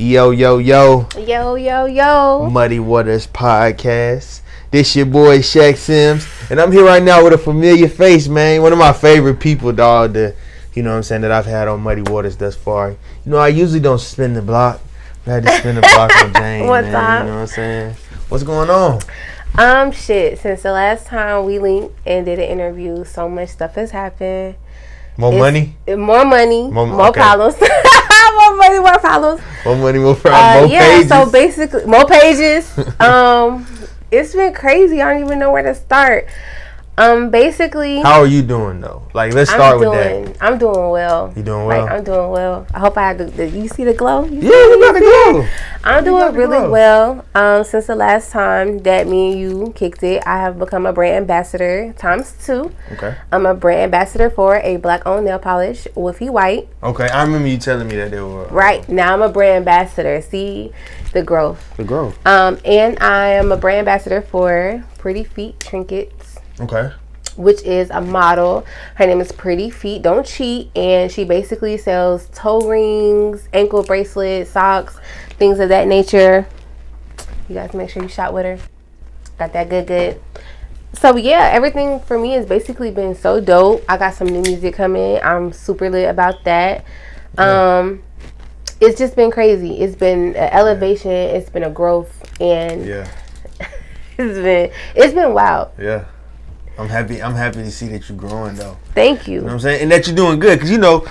Yo, yo, yo. Yo, yo, yo. Muddy Waters Podcast. This your boy Shaq Sims. And I'm here right now with a familiar face, man. One of my favorite people, dog. You know what I'm saying, that I've had on Muddy Waters thus far. You know, I usually don't spin the block. I had to spin the block on James, One man. time. You know what I'm saying? What's going on? Shit. Since the last time we linked and did an interview, so much stuff has happened. More money? More money. More okay. problems. More money, more problems. More money, more problems. More pages. So basically, more pages. It's been crazy. I don't even know where to start. Basically. How are you doing though? Like, let's start with that. I'm doing well. You doing well? Like, I'm doing well. I hope I have the you see the glow? You got the glow. I'm doing really well. Since the last time that me and you kicked it, I have become a brand ambassador ×2. Okay. I'm a brand ambassador for a black-owned nail polish, Woofy White. Okay, I remember you telling me that they were. Right. Now I'm a brand ambassador. See the growth. The growth. And I am a brand ambassador for Pretty Feet Trinkets. Okay. Which is a model. Her name is Pretty Feet Don't Cheat, and she basically sells toe rings, ankle bracelets, socks, things of that nature. You guys make sure you shop with her. Got that good. So yeah, everything for me has basically been so dope. I got some new music coming. I'm super lit about that. Yeah. It's just been crazy. It's been an elevation. It's been a growth, and it's been wild. Yeah. I'm happy to see that you're growing though. Thank you. You know what I'm saying? And that you're doing good. Because, you know,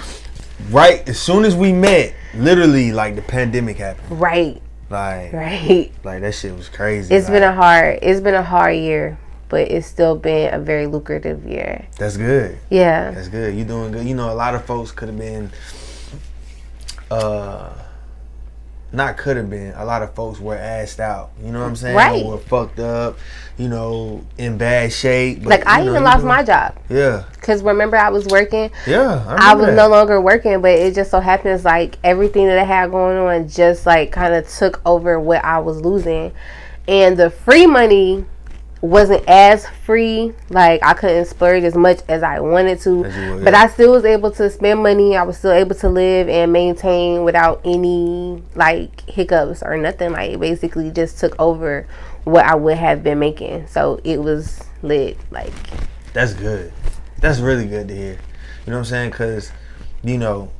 right as soon as we met, literally, like, the pandemic happened. Right. Like that shit was crazy. It's been a hard year, but it's still been a very lucrative year. That's good. Yeah. That's good. You're doing good. You know, a lot of folks could have been a lot of folks were assed out. You know what I'm saying? Right. Were fucked up, you know, in bad shape. But, like, I even lost my job. Yeah. Because remember, I was working. Yeah. I was no longer working, but it just so happens, like, everything that I had going on just, like, kind of took over what I was losing. And the free money wasn't as free. Like, I couldn't splurge as much as I wanted to, but I still was able to spend money. I was still able to live and maintain without any, like, hiccups or nothing. Like, it basically just took over what I would have been making. So it was lit. Like, that's good. That's really good to hear. You know what I'm saying? Because, you know,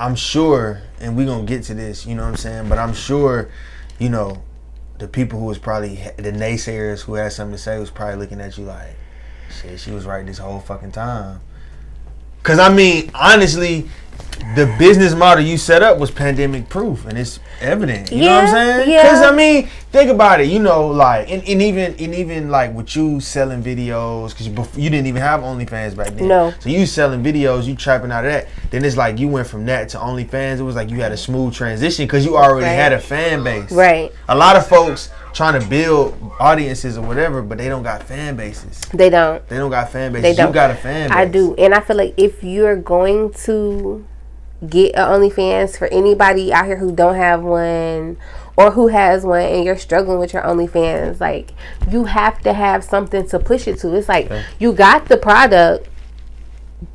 I'm sure, and we're gonna get to this, you know what I'm saying, but I'm sure, you know, the people who was probably, the naysayers who had something to say was probably looking at you like, shit, she was right this whole fucking time. Because, I mean, honestly, the business model you set up was pandemic proof, and it's evident. You know what I'm saying? Yeah. Because, I mean, think about it. You know, like, and even like with you selling videos, because you didn't even have OnlyFans back then. No. So you selling videos, you trapping out of that. Then it's like you went from that to OnlyFans. It was like you had a smooth transition because you already had a fan base. Right. A lot of folks trying to build audiences or whatever, but they don't got fan bases. They don't got fan bases. You got a fan base. I do. And I feel like if you're going to get an OnlyFans, for anybody out here who don't have one or who has one and you're struggling with your OnlyFans, like, you have to have something to push it to. It's like, you got the product,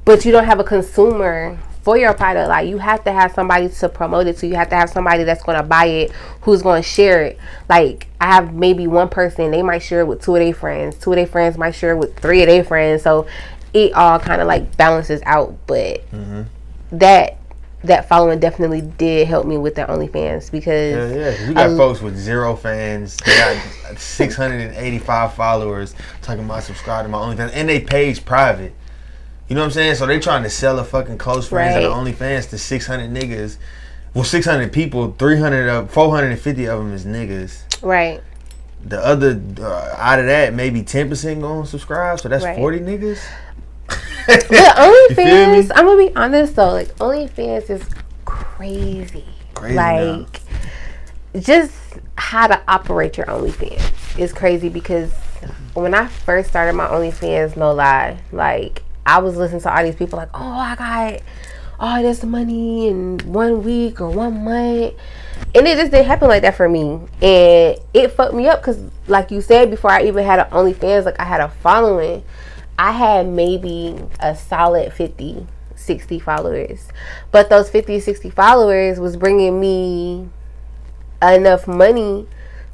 but you don't have a consumer for your product. Like, you have to have somebody to promote it to. You have to have somebody that's going to buy it, who's going to share it. Like, I have maybe one person, they might share it with 2 of their friends. 2 of their friends might share it with 3 of their friends. So it all kind of, like, balances out. But that following definitely did help me with the OnlyFans, because you got folks with 0 fans. They got 685 followers talking about subscribe to my OnlyFans, and they page private. You know what I'm saying? So they trying to sell a fucking close friends and OnlyFans to 600 niggas. Well, 600 people, 450 of them is niggas. Right. The other out of that, maybe 10% gonna subscribe. So that's 40 niggas. But OnlyFans, I'm gonna be honest though, like, OnlyFans is crazy like now. Just how to operate your OnlyFans is crazy, because when I first started my OnlyFans, no lie, like, I was listening to all these people like, oh, I got all this money in 1 week or 1 month, and it just didn't happen like that for me, and it fucked me up, because like you said, before I even had an OnlyFans, like, I had a following. I had maybe a solid 50, 60 followers. But those 50, 60 followers was bringing me enough money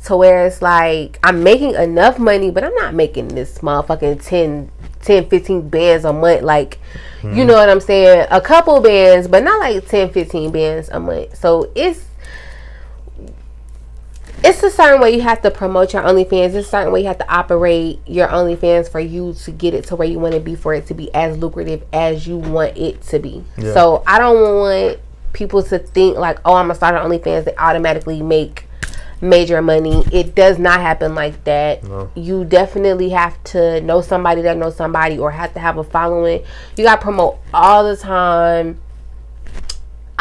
to where it's like I'm making enough money, but I'm not making this motherfucking 10, 15 bands a month. Like, you know what I'm saying? A couple bands, but not like 10, 15 bands a month. So it's a certain way you have to promote your OnlyFans. It's a certain way you have to operate your OnlyFans for you to get it to where you want to be, for it to be as lucrative as you want it to be. Yeah. So I don't want people to think like, oh, I'm gonna start an OnlyFans, they automatically make major money. It does not happen like that. No. You definitely have to know somebody that knows somebody, or have to have a following. You gotta promote all the time.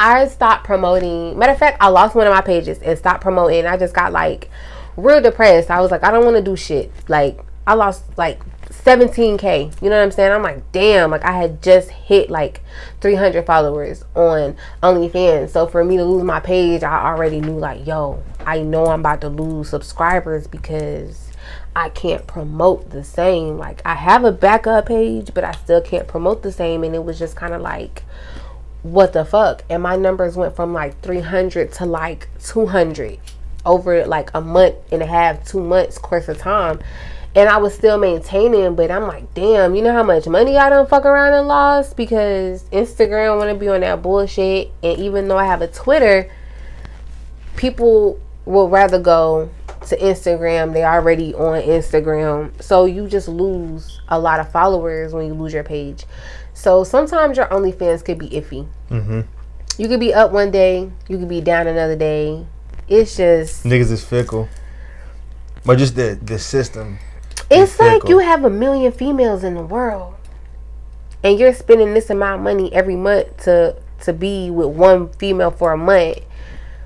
I stopped promoting. Matter of fact, I lost one of my pages and stopped promoting. I just got like real depressed. I was like, I don't want to do shit. Like, I lost like 17K. You know what I'm saying? I'm like, damn, like I had just hit like 300 followers on OnlyFans. So for me to lose my page, I already knew like, yo, I know I'm about to lose subscribers because I can't promote the same. Like, I have a backup page, but I still can't promote the same. And it was just kind of like, what the fuck? And my numbers went from like 300 to like 200 over like a month and a half, 2 months course of time. And I was still maintaining, but I'm like, damn, you know how much money I done fuck around and lost because Instagram want to be on that bullshit. And even though I have a Twitter, people will rather go to Instagram. They already on Instagram. So you just lose a lot of followers when you lose your page. So sometimes your OnlyFans could be iffy. Mm-hmm. You could be up one day, you could be down another day. It's just niggas is fickle, but just the system. It's like you have 1 million females in the world, and you're spending this amount of money every month to be with one female for a month.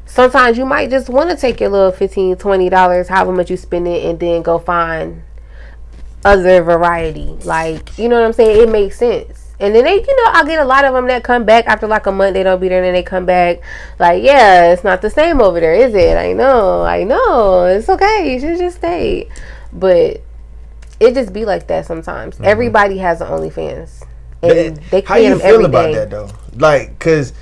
Sometimes you might just want to take your little $15, $20, however much you spend it, and then go find other variety. Like, you know what I'm saying? It makes sense. And then I get a lot of them that come back after like a month. They don't be there, and then they come back like, yeah, it's not the same over there, is it? I know. It's okay. You should just stay. But it just be like that sometimes. Mm-hmm. Everybody has an OnlyFans, and they create them every day. How you feel about that though? Like, cause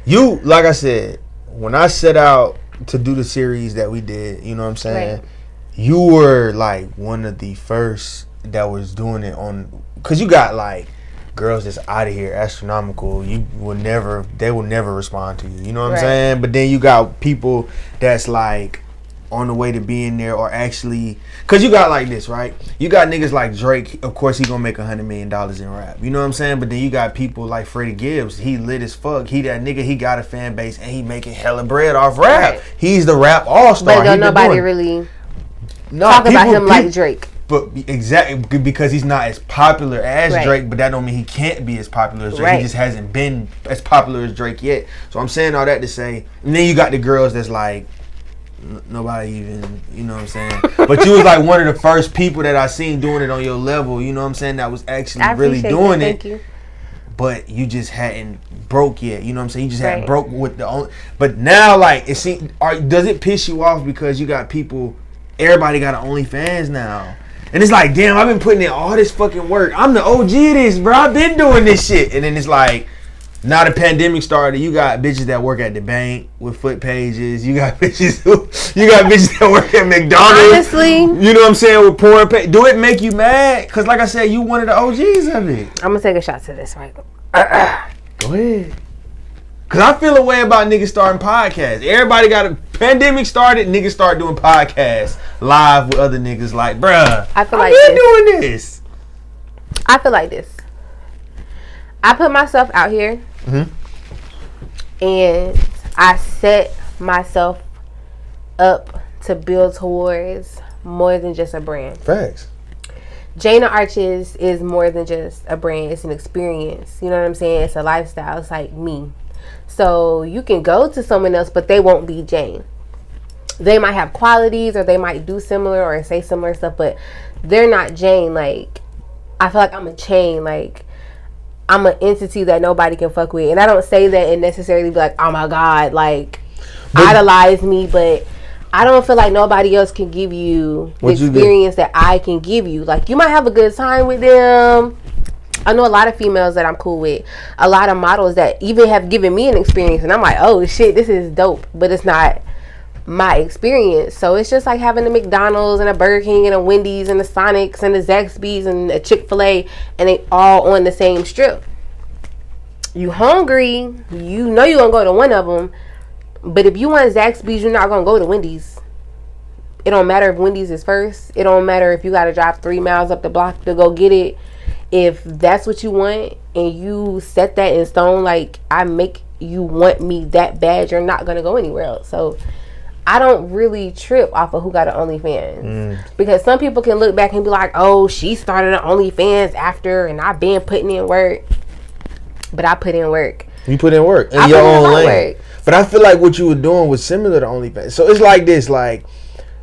you, like I said, when I set out to do the series that we did, you know what I'm saying? Right. You were like one of the first that was doing it on, cause you got like girls that's out of here, astronomical. They will never respond to you. You know what I'm saying? But then you got people that's like on the way to being there, or actually, cause you got like this, right? You got niggas like Drake. Of course, he gonna make $100 million in rap. You know what I'm saying? But then you got people like Freddie Gibbs. He lit as fuck. He that nigga. He got a fan base, and he making hella bread off rap. Right. He's the rap all star. But don't nobody really talk about him like Drake. But exactly because he's not as popular as Drake, but that don't mean he can't be as popular as Drake. Right. He just hasn't been as popular as Drake yet. So I'm saying all that to say, and then you got the girls that's like, nobody even, you know what I'm saying? But you was like one of the first people that I seen doing it on your level, you know what I'm saying, that was actually really doing it. Thank you. But you just hadn't broke yet, you know what I'm saying? You just hadn't broke with the own. But now, like, does it piss you off because you got people, everybody got an OnlyFans now? And it's like, damn, I've been putting in all this fucking work. I'm the OG of this, bro. I've been doing this shit. And then it's like, now the pandemic started. You got bitches that work at the bank with foot pages. You got bitches that work at McDonald's. Honestly, you know what I'm saying, with porn page. Do it make you mad? Cause like I said, you one of the OGs of it. I'm gonna take a shot to this, right? Go ahead. Cause I feel a way about niggas starting podcasts. Everybody got a pandemic started. Niggas start doing podcasts live with other niggas. Like, bruh, I feel like doing this. I feel like this. I put myself out here, and I set myself up to build towards more than just a brand. Facts. Jana Arches is more than just a brand. It's an experience. You know what I'm saying? It's a lifestyle. It's like me. So you can go to someone else, but they won't be Jane. They might have qualities, or they might do similar or say similar stuff, but they're not Jane. Like, I feel like I'm a chain. Like, I'm an entity that nobody can fuck with. And I don't say that and necessarily be like, oh my God, like, idolize me, but I don't feel like nobody else can give you the experience that I can give you. Like, you might have a good time with them. I know a lot of females that I'm cool with. A lot of models that even have given me an experience, and I'm like, oh shit, this is dope. But it's not my experience. So it's just like having a McDonald's and a Burger King and a Wendy's and a Sonic's and a Zaxby's and a Chick-fil-A, and they all on the same strip. You hungry, you know you're gonna go to one of them, but if you want Zaxby's, you're not gonna go to Wendy's. It don't matter if Wendy's is first. It don't matter if you gotta drive 3 miles up the block to go get it. If that's what you want and you set that in stone, like I make you want me that bad, you're not gonna go anywhere else. So I don't really trip off of who got an OnlyFans, because some people can look back and be like, oh, she started an OnlyFans after, and I've been putting in work. But I put in work. You put in work in your own lane. But I feel like what you were doing was similar to OnlyFans. So it's like this, like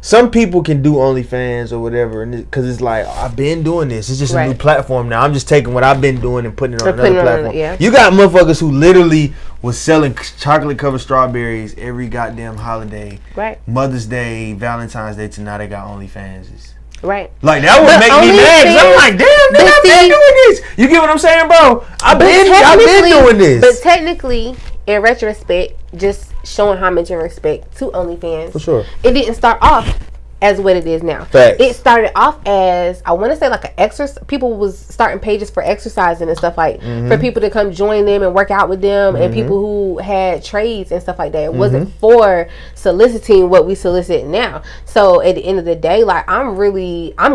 some people can do OnlyFans or whatever, and because it's like, I've been doing this. It's just a new platform now. I'm just taking what I've been doing and putting it on another platform. You got motherfuckers who literally was selling chocolate covered strawberries every goddamn holiday. Right. Mother's Day, Valentine's Day, to now they got OnlyFans. Right. Like that would make me mad. Cause I'm like, damn, nigga, I've been doing this. You get what I'm saying, bro? I've been doing this. But technically, in retrospect, just showing homage and respect to OnlyFans. For sure. It didn't start off as what it is now. Facts. It started off as, I want to say, like an exercise. People was starting pages for exercising and stuff, like for people to come join them and work out with them, and people who had trades and stuff like that. It wasn't for soliciting what we solicit now. So at the end of the day, like I'm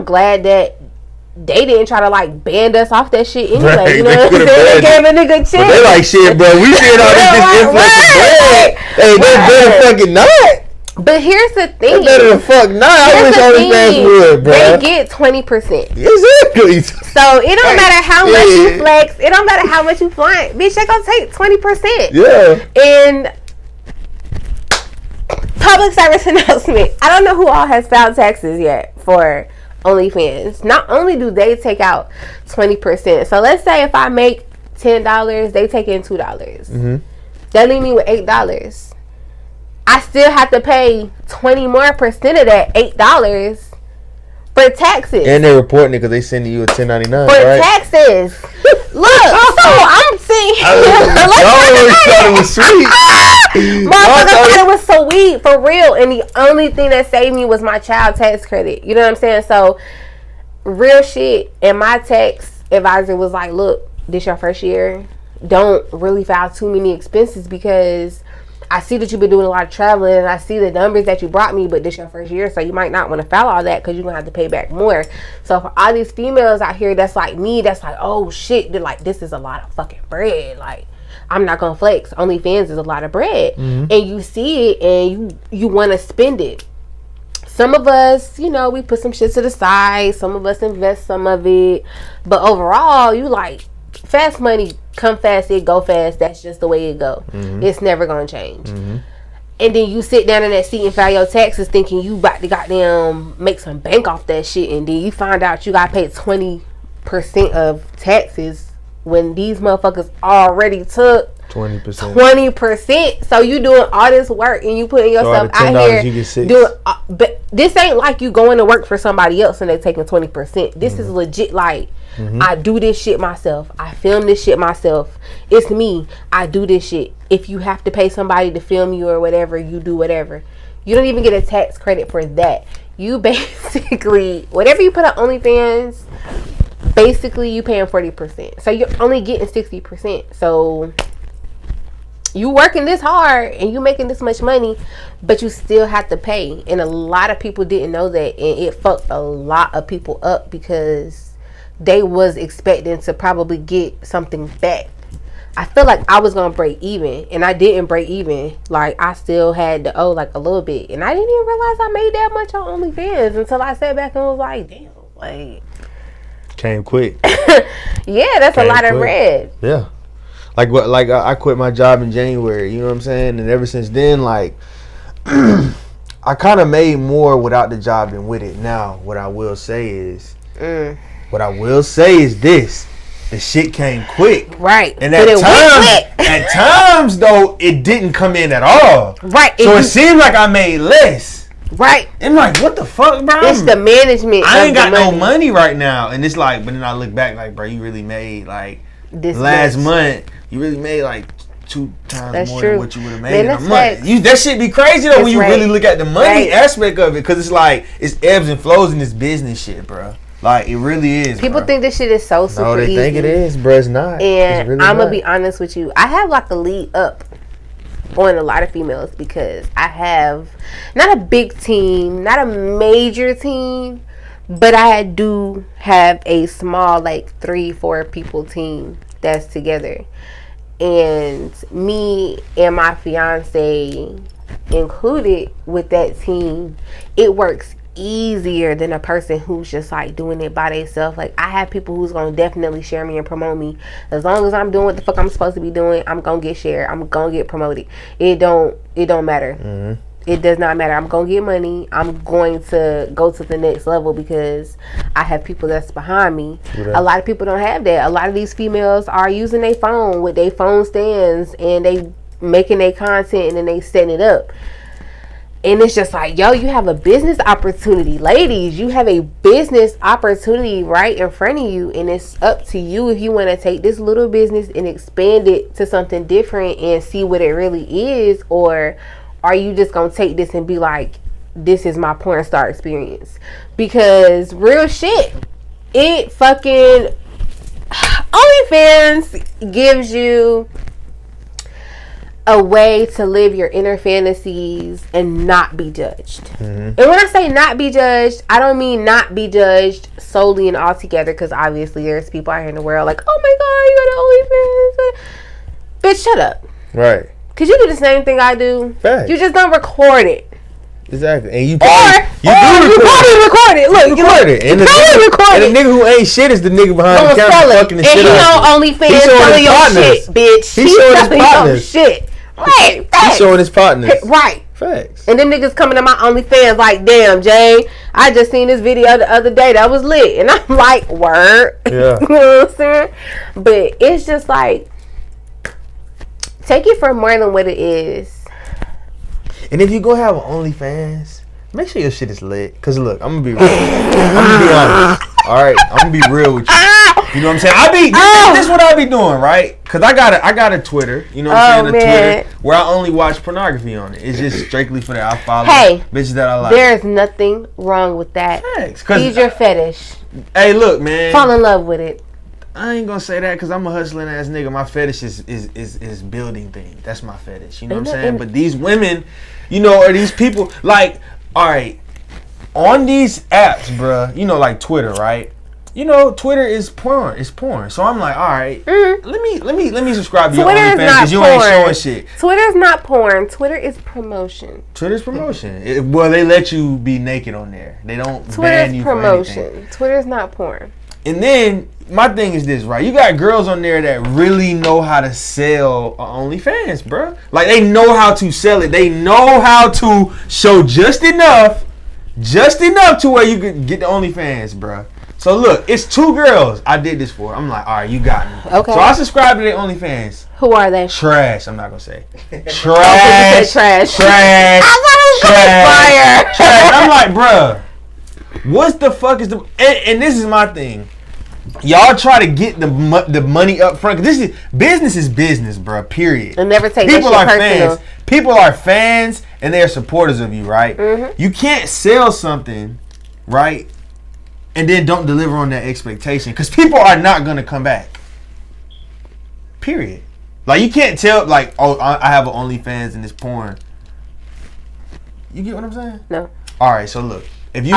glad that they didn't try to like band us off that shit anyway. Right. You know what I'm saying? They gave a nigga chance. But they like, shit, bro. We did all this influence. Hey, they better fucking not. But here's the thing. Better than fuck not. I wish OnlyFans would, bro. They get 20%. Exactly. So it don't matter how much you flex. It don't matter how much you flaunt. Bitch, they gonna take 20%. Yeah. And public service announcement. I don't know who all has filed taxes yet for OnlyFans. Not only do they take out 20%. So let's say if I make $10, they take in $2. That leave me with $8. I still have to pay 20% more of that $8 for taxes. And they're reporting it because they sending you a 1099 for taxes. Look, so I'm sitting here. Y'all thought it was sweet. Motherfucker thought it was sweet for real, and the only thing that saved me was my child tax credit. You know what I'm saying? So real shit. And my tax advisor was like, "Look, this your first year. Don't really file too many expenses because I see that you've been doing a lot of traveling, and I see the numbers that you brought me, but this your first year, so you might not want to file all that because you're going to have to pay back more." So for all these females out here that's like me, that's like, oh shit, they're like, this is a lot of fucking bread. Like, I'm not going to flex. OnlyFans is a lot of bread. And you see it, and you want to spend it. Some of us, you know, we put some shit to the side. Some of us invest some of it. But overall, you like, fast money come fast, it go fast. That's just the way it go. It's never gonna change. And then you sit down in that seat and file your taxes thinking you about to goddamn make some bank off that shit, and then you find out you gotta pay 20% of taxes when these motherfuckers already took 20%. So you doing all this work and you putting yourself out here doing, but this ain't like you going to work for somebody else and they taking 20%. This is legit. Like, I do this shit myself. I film this shit myself. It's me. I do this shit. If you have to pay somebody to film you or whatever, you do whatever. You don't even get a tax credit for that. You basically, whatever you put on OnlyFans, basically you paying 40%. So you're only getting 60%. So you working this hard and you making this much money, but you still have to pay. And a lot of people didn't know that, and it fucked a lot of people up because they was expecting to probably get something back. I feel like I was gonna break even, and I didn't break even. Like, I still had to owe like a little bit, and I didn't even realize I made that much on OnlyFans until I sat back and was like, damn, like, came quick. Yeah, that's a lot of bread. Yeah. Like what? Like I quit my job in January. You know what I'm saying? And ever since then, like, I kind of made more without the job than with it. Now, what I will say is this: the shit came quick, right? And at times though, it didn't come in at all, right? So it seemed like I made less, right? I'm like, what the fuck, bro? It's the management. I ain't got no money right now, and it's like, but then I look back, like, bro, you really made like this last month. You really made like 2 times That's more true. than what you would have made Man, in a that's month. facts. That shit be crazy though That's when you right. really look at the money Right. aspect of it, because it's like it's ebbs and flows in this business shit, bro. Like it really is. People bro. think this shit is so super No, they easy. think it is, bro. It's not. And It's really I'm gonna not. be honest with you. I have like a lead up on a lot of females because I have not a big team, not a major team, but I do have a small, like 3-4 people team that's together. And me and my fiance included with that team, it works easier than a person who's just like doing it by themselves. Like I have people who's gonna definitely share me and promote me. As long as I'm doing what the fuck I'm supposed to be doing, I'm gonna get shared. I'm gonna get promoted. It don't matter. Mm-hmm. It does not matter. I'm gonna get money. I'm going to go to the next level because I have people that's behind me. A lot of people don't have that. A lot of these females are using their phone with their phone stands and they making their content and then they setting it up. And it's just like, yo, you have a business opportunity. Ladies, you have a business opportunity right in front of you. And it's up to you if you want to take this little business and expand it to something different and see what it really is. Or are you just going to take this and be like, this is my porn star experience? Because real shit, it fucking... OnlyFans gives you a way to live your inner fantasies and not be judged. Mm-hmm. And when I say not be judged, I don't mean not be judged solely and altogether, because obviously there's people out here in the world like, oh my god, you got an OnlyFans. Bitch, shut up. Right. Because you do the same thing I do. Facts. You just don't record it. Exactly. And you probably record it. Look, you record it. And the nigga who ain't shit is the nigga behind the camera fucking the shit out. And he on OnlyFans selling your shit, bitch. He's showing his partners. Shit. Right. He's showing his partners. Right. Facts. And then niggas coming to my OnlyFans like, damn, Jay, I just seen this video the other day that was lit. And I'm like, word. Yeah. You know what I'm saying? But it's just like, take it for more than what it is. And if you go have an OnlyFans, make sure your shit is lit. Cause look, I'm gonna be real. I'm gonna be honest. All right, I'm gonna be real with you. You know what I'm saying? This is what I be doing, right? Cause I got a Twitter. You know what I'm saying? A Twitter where I only watch pornography on it. It's just strictly for that. I follow bitches that I like. There's nothing wrong with that. Thanks. Feed your fetish. Hey, look, man. Fall in love with it. I ain't gonna say that because I'm a hustling ass nigga. My fetish is building things. That's my fetish. You know what I'm saying? But these women, you know, or these people, like, all right, on these apps, bruh, you know, like Twitter, right? You know, Twitter is porn. It's porn. So I'm like, all right, let me subscribe to your OnlyFans because you ain't showing shit. Twitter's not porn. Twitter is promotion. Twitter's promotion. Well, they let you be naked on there. They don't ban you for anything. Twitter's promotion. Twitter's not porn. And then my thing is this, right? You got girls on there that really know how to sell OnlyFans, bro. Like they know how to sell it. They know how to show just enough to where you could get the OnlyFans, bro. So look, it's 2 girls I did this for. I'm like, all right, you got me. Okay. So I subscribe to their OnlyFans. Who are they? Trash. I'm not gonna say. Trash. Trash. I'm like, bruh, what the fuck is the? And this is my thing. Y'all try to get the money up front. This is business, bro. Period. And never take people that shit are personal. fans. People are fans, and they are supporters of you, right? Mm-hmm. You can't sell something, right, and then don't deliver on that expectation because people are not gonna come back. Period. Like you can't tell, like, oh, I have an OnlyFans and it's porn. You get what I'm saying? No. All right. So look, if you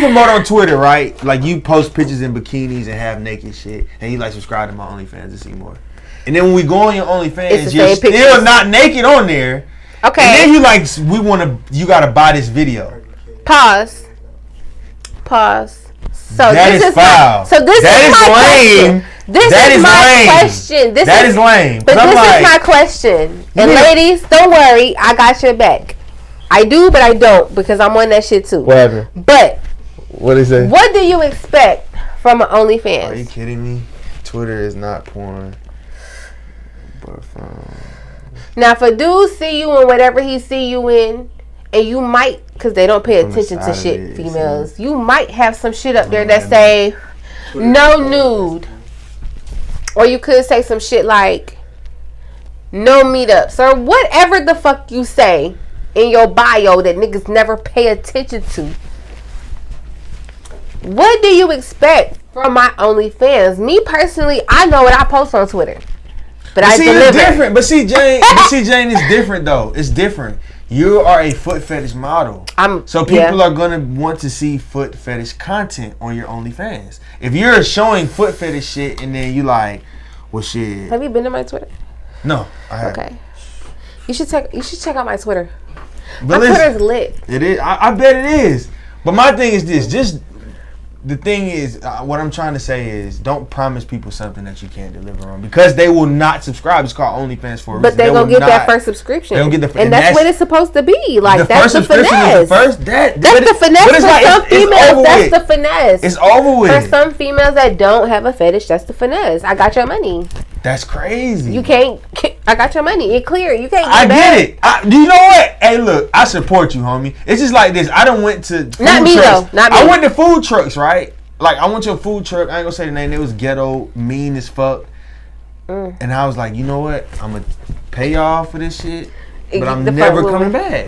promote on Twitter, right? Like you post pictures in bikinis and have naked shit, and you like subscribe to my OnlyFans to see more. And then when we go on your OnlyFans, you're still not naked on there. Okay. And then you like, you gotta buy this video. Pause. So that this is foul. That is lame. That is my question. That is lame. But this is my question. And ladies, don't worry, I got your back. I do, but I don't because I'm on that shit too. What happened? But what is it? What do you expect from an OnlyFans? Are you kidding me? Twitter is not porn. But now, if a dude see you in whatever he see you in, and you might, because they don't pay attention to shit, females, you might have some shit up there that say no nude. Or you could say some shit like, no meetups, or whatever the fuck you say in your bio that niggas never pay attention to. What do you expect from my OnlyFans? Me personally, I know what I post on Twitter. But I deliver. It's different. But see, Jane is different though. It's different. You are a foot fetish model. So people are gonna want to see foot fetish content on your OnlyFans. If you're showing foot fetish shit and then you like, well shit. Have you been to my Twitter? No, I haven't. Okay. You should check out my Twitter. But my Twitter's lit. It is. I bet it is. But my thing is this. Just the thing is, what I'm trying to say is, don't promise people something that you can't deliver on because they will not subscribe. It's called OnlyFans for a reason. But they're gonna get that first subscription. They'll get and that's what it's supposed to be. Like that's the finesse. That's the finesse. For some females, that's the finesse. It's over with. For some females that don't have a fetish, that's the finesse. I got your money. That's crazy. You can't. I got your money. It clear. You can't. I get it. Do you know what? Hey, look. I support you, homie. It's just like this. I done went to food not me trucks. though. Not me. I went to food trucks, right? Like I went to a food truck. I ain't gonna say the name. It was ghetto, mean as fuck. And I was like, you know what? I'm gonna pay y'all for this shit, but I'm never coming back.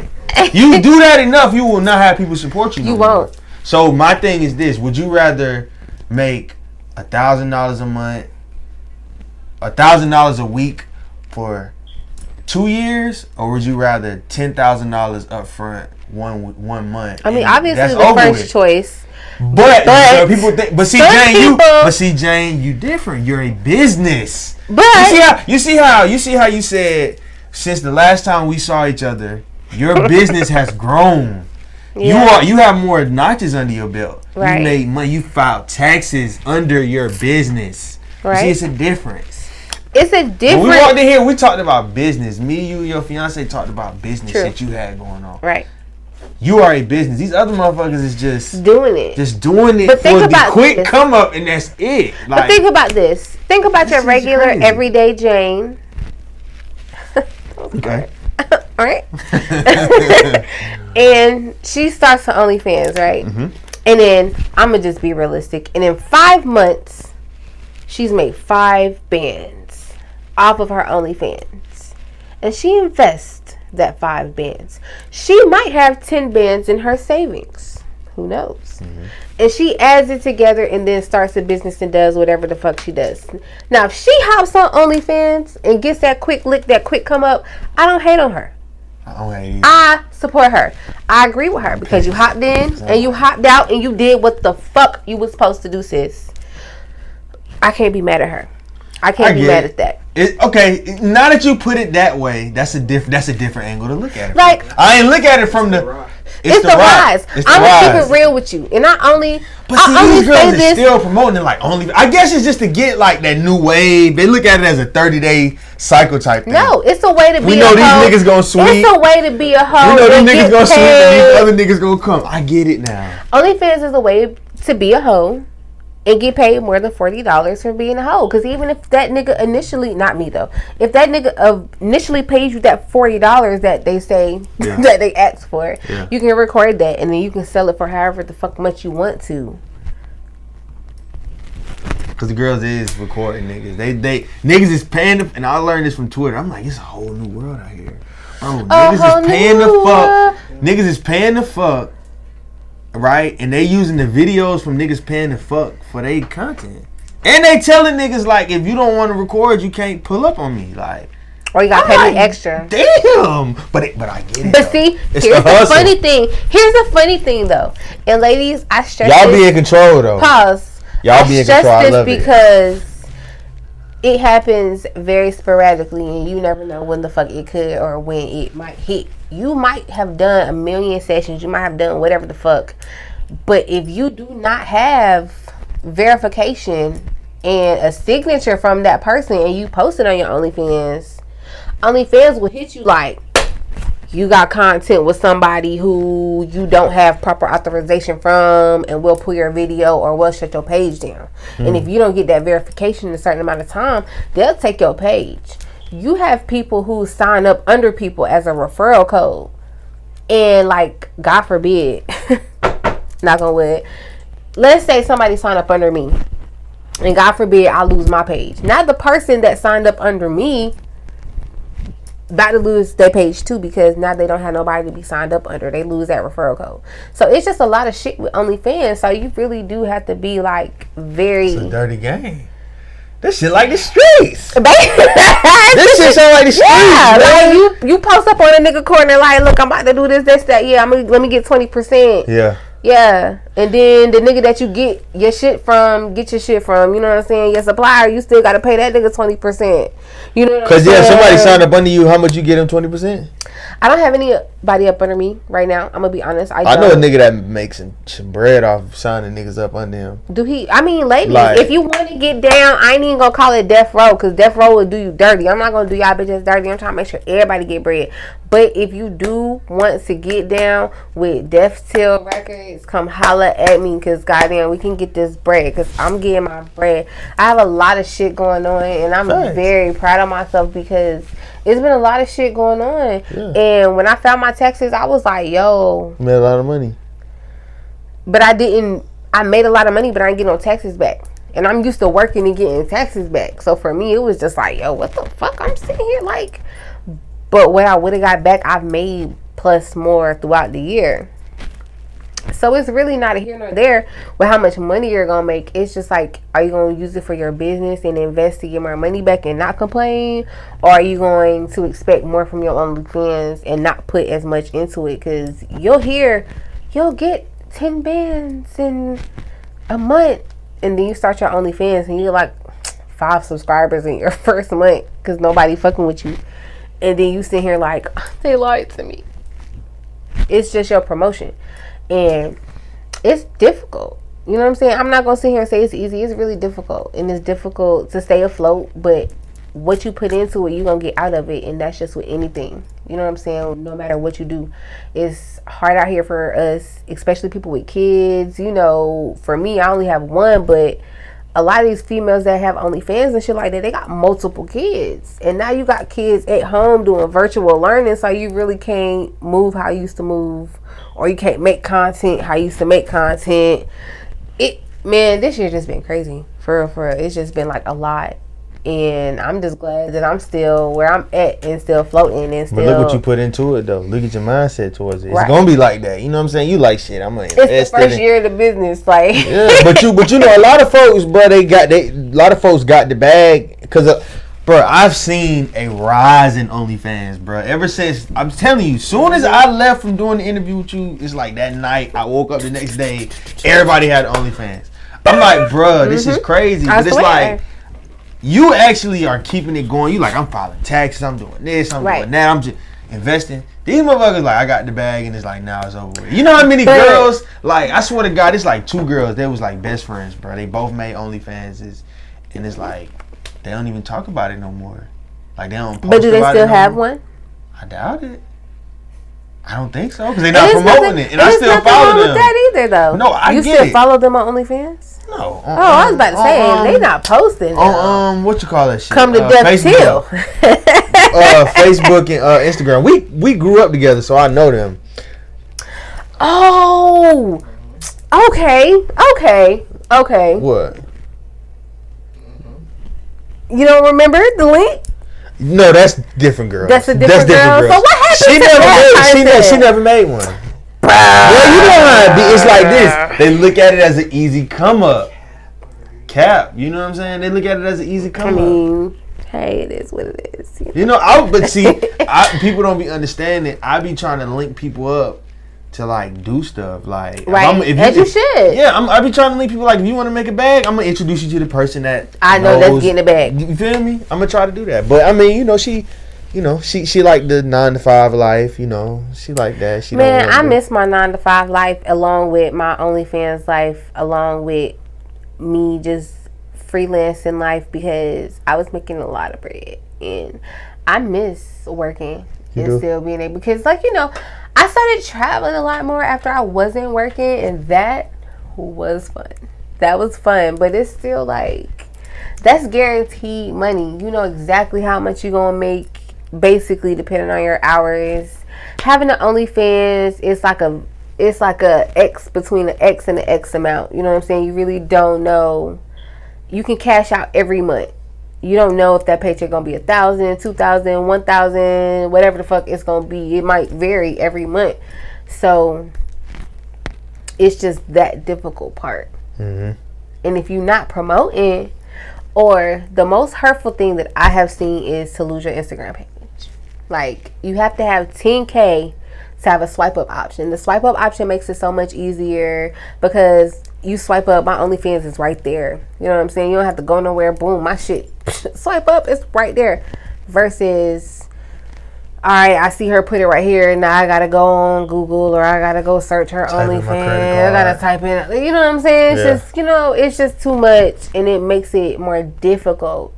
You do that enough, you will not have people support you. You won't. So my thing is this: would you rather make $1,000 a month? $1,000 a week for 2 years, or would you rather $10,000 up front one month? I mean, obviously the first choice. But people think. But see, Jane, you different. You're a business. But you see how you said since the last time we saw each other, your business has grown. Yeah. You have more notches under your belt. Right. You made money. You filed taxes under your business. Right. You see, it's a difference. It's a different. When we walked in here, we talked about business. Me, you, your fiance talked about business that you had going on. Right. You are a business. These other motherfuckers is just doing it. Just doing it for the quick come up, and that's it. Like, but think about this. Think about your regular, everyday Jane. Okay. All right. And she starts her OnlyFans, right? Mm-hmm. And then I'm gonna just be realistic. And in 5 months, she's made 5 bands off of her OnlyFans, and she invests that 5 bands. She might have 10 bands in her savings. Who knows? Mm-hmm. And she adds it together and then starts a business and does whatever the fuck she does. Now, if she hops on OnlyFans and gets that quick lick, that quick come up, I don't hate on her. I support her. I agree with her because you hopped in and you hopped out and you did what the fuck you was supposed to do, sis. I can't be mad at her. I can't be mad at that. Okay, now that you put it that way, that's a different angle to look at it. Like, I ain't look at it from the. It's the rise. I'm gonna keep it real with you, and I only. But see, these girls are still promoting it like only. I guess it's just to get like that new wave. They look at it as a 30-day cycle type thing. No, it's a way to be. We know these niggas gonna sweep. It's a way to be a hoe. We know these niggas gonna sweep, and these other niggas gonna come. I get it now. OnlyFans is a way to be a hoe and get paid more than $40 for being a hoe. Because even if that nigga initially, not me though, if that nigga initially pays you that $40 that they say that they asked for, you can record that and then you can sell it for however the fuck much you want to. Because the girls is recording niggas. They niggas is paying them, and I learned this from Twitter. I'm like, it's a whole new world out here. Bro, niggas is paying the fuck. Niggas is paying the fuck. Right? And they using the videos from niggas paying the fuck for their content. And they telling niggas like, if you don't want to record, you can't pull up on me. Like, or you gotta pay me extra. Damn. But I get it. But see, here's the funny thing. Here's the funny thing though. And ladies, I stress y'all be in control though. Pause. Y'all be in control. I love it. Because it happens very sporadically and you never know when the fuck it could or when it might hit. You might have done a million sessions. You might have done whatever the fuck. But if you do not have verification and a signature from that person and you post it on your OnlyFans will hit you like, you got content with somebody who you don't have proper authorization from and we'll pull your video or we'll shut your page down. And if you don't get that verification in a certain amount of time, they'll take your page. You have people who sign up under people as a referral code. And like, God forbid, knock on wood, let's say somebody signed up under me and God forbid I lose my page. Not the person that signed up under me about to lose their page too, because now they don't have nobody to be signed up under. They lose that referral code. So it's just a lot of shit with OnlyFans. So you really do have to be like very. It's a dirty game. This shit like the streets. This shit sound like the streets. Yeah, man. like you post up on a nigga corner like, look, I'm about to do this, that. Yeah, let me get 20%. Yeah. Yeah, and then the nigga that you get your shit from, you know what I'm saying? Your supplier, you still got to pay that nigga 20%. You know what I'm saying? Because, somebody signed up under you, how much you get him 20%? I don't have anybody up under me right now. I'm going to be honest. I know a nigga that makes some bread off signing niggas up under him. Do he? I mean, ladies, like, if you want to get down, I ain't even going to call it death row, because death row will do you dirty. I'm not going to do y'all bitches dirty. I'm trying to make sure everybody get bread. But if you do want to get down with Death Till Records, come holla at me, because goddamn, we can get this bread, because I'm getting my bread. I have a lot of shit going on, and I'm very proud of myself, because it's been a lot of shit going on. Yeah. And when I found my taxes, I was like, yo. You made a lot of money. But I made a lot of money, but I didn't get no taxes back. And I'm used to working and getting taxes back. So for me, it was just like, yo, what the fuck? I'm sitting here like... But what I would have got back, I've made plus more throughout the year. So it's really not a here nor there with how much money you're going to make. It's just like, are you going to use it for your business and invest to get more money back and not complain? Or are you going to expect more from your OnlyFans and not put as much into it? Because you'll get 10 bands in a month. And then you start your OnlyFans and you're like 5 subscribers in your first month because nobody fucking with you. And then you sit here like, they lied to me. It's just your promotion. And it's difficult. You know what I'm saying? I'm not going to sit here and say it's easy. It's really difficult. And it's difficult to stay afloat. But what you put into it, you're going to get out of it. And that's just with anything. You know what I'm saying? No matter what you do. It's hard out here for us, especially people with kids. You know, for me, I only have one, but a lot of these females that have OnlyFans and shit like that, they got multiple kids. And now you got kids at home doing virtual learning, so you really can't move how you used to move. Or you can't make content how you used to make content. This year just been crazy. For real. It's just been like a lot. And I'm just glad that I'm still where I'm at and still floating and still. But look what you put into it, though. Look at your mindset towards it. It's gonna be like that. You know what I'm saying? You like shit. I'm gonna invest. It's the first year of the business, like. Yeah, but you know, a lot of folks, bro, a lot of folks got the bag because, bro, I've seen a rise in OnlyFans, bro. Ever since I'm telling you, soon as I left from doing the interview with you, it's like that night. I woke up the next day, everybody had OnlyFans. I'm like, bro, this is crazy. But it's like. You actually are keeping it going. You like, I'm filing taxes. I'm doing this. I'm doing that. I'm just investing. These motherfuckers like, I got the bag, and it's like, now it's over with. You know how many girls, like, I swear to God, it's like 2 girls. They was like best friends, bro. They both made OnlyFans, and it's like, they don't even talk about it no more. Like, they don't post But do they about still it no have more. one? I doubt it. I don't think so, because they're not promoting it, and I still follow them. With that either, though. No, I you get still it. follow them on OnlyFans? No. I was about to say, they not posting. What you call that shit? Come to Death Till. Facebook and Instagram. We grew up together, so I know them. Oh, okay. What? You don't remember the link? No, that's different girl. That's a different girl. So what happened she never made one. Well, you know how it be. It's like this. They look at it as an easy come up. Cap. You know what I'm saying? They look at it as an easy come up. Hey, it is what it is. You know, but see, people don't be understanding. I be trying to link people up to like do stuff. Like, as you should. Yeah, I be trying to link people. Like, if you want to make a bag, I'm gonna introduce you to the person that I know that's getting a bag. You feel me? I'm gonna try to do that. But I mean, you know, she like the 9-to-5 life. You know, she like that. I miss my 9-to-5 life along with my OnlyFans life, along with me just freelancing life, because I was making a lot of bread and I miss working still being able, because like, you know, I started traveling a lot more after I wasn't working, and that was fun. That was fun, but it's still like, that's guaranteed money. You know exactly how much you're gonna make, basically, depending on your hours. Having an OnlyFans, it's like a X between an X and an X amount. You know what I'm saying? You really don't know you can cash out every month. You don't know if that paycheck gonna be 1,000, 2,000, 1,000, whatever the fuck it's gonna be. It might vary every month. So it's just that difficult part. And if you're not promoting, or the most hurtful thing that I have seen is to lose your Instagram page. Like, you have to have 10K to have a swipe up option. The swipe up option makes it so much easier because you swipe up, my OnlyFans is right there. You know what I'm saying? You don't have to go nowhere. Boom, my shit. Swipe up, it's right there. Versus, all right, I see her put it right here. Now I gotta go on Google, or I gotta go search her OnlyFans. I gotta type in. You know what I'm saying? It's just, it's just too much, and it makes it more difficult.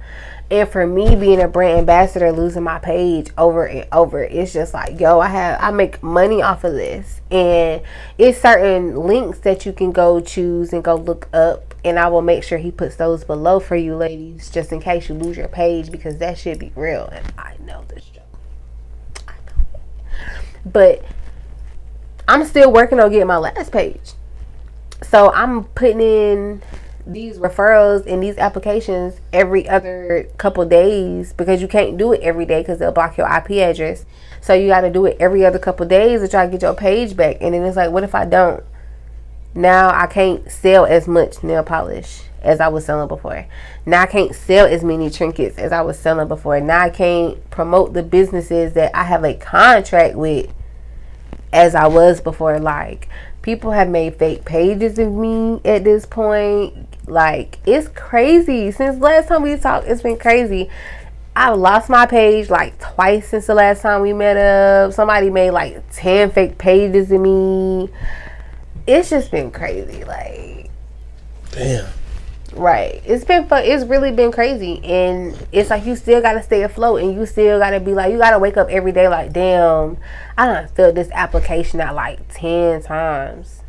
And for me, being a brand ambassador, losing my page over and over, it's just like, yo, I make money off of this, and it's certain links that you can go choose and go look up, and I will make sure he puts those below for you ladies, just in case you lose your page, because that should be real, and I know this joke. I know it. But I'm still working on getting my last page, so I'm putting in these referrals and these applications every other couple days, because you can't do it every day because they'll block your IP address. So you got to do it every other couple days to try to get your page back. And then it's like, what if I don't? Now I can't sell as much nail polish as I was selling before. Now I can't sell as many trinkets as I was selling before. Now I can't promote the businesses that I have a contract with as I was before. Like, people have made fake pages of me at this point. Like, it's crazy. Since last time we talked, it's been crazy. I've lost my page like twice since the last time we met up. Somebody made like 10 fake pages of me. It's just been crazy. Like, damn. Right. It's been fun. It's really been crazy. And it's like, you still got to stay afloat, and you still got to be like, you got to wake up every day like, damn, I done filled this application out like 10 times.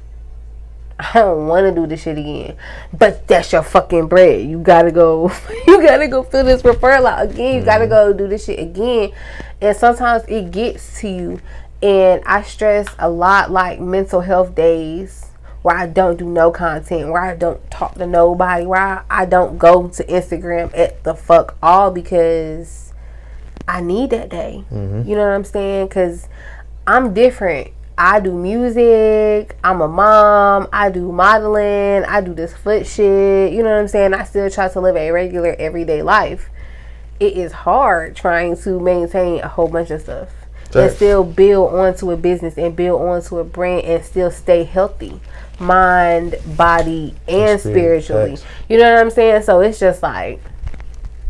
I don't want to do this shit again. But that's your fucking bread. You gotta go. You gotta go fill this referral out again. You gotta go do this shit again. And sometimes it gets to you. And I stress a lot, like, mental health days where I don't do no content, where I don't talk to nobody, where I don't go to Instagram at the fuck all, because I need that day. You know what I'm saying? Because I'm different. I do music, I'm a mom, I do modeling, I do this foot shit, you know what I'm saying? I still try to live a regular everyday life. It is hard trying to maintain a whole bunch of stuff and still build onto a business and build onto a brand and still stay healthy, mind, body, and spiritually. You know what I'm saying? So it's just like,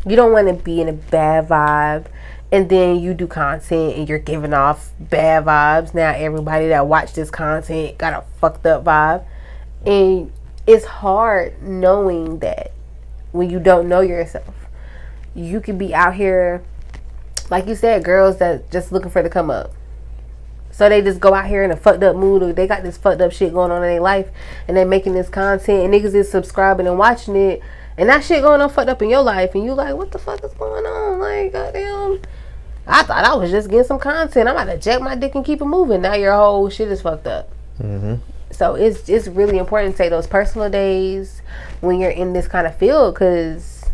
you don't want to be in a bad vibe, and then you do content and you're giving off bad vibes. Now everybody that watched this content got a fucked up vibe. And it's hard knowing that when you don't know yourself. You could be out here, like you said, girls that just looking for the come up. So they just go out here in a fucked up mood, or they got this fucked up shit going on in their life, and they making this content, and niggas is subscribing and watching it, and that shit going on fucked up in your life, and you like, what the fuck is going on? Like, goddamn, I thought I was just getting some content. I'm about to jack my dick and keep it moving. Now your whole shit is fucked up. So it's really important to take those personal days when you're in this kind of field, because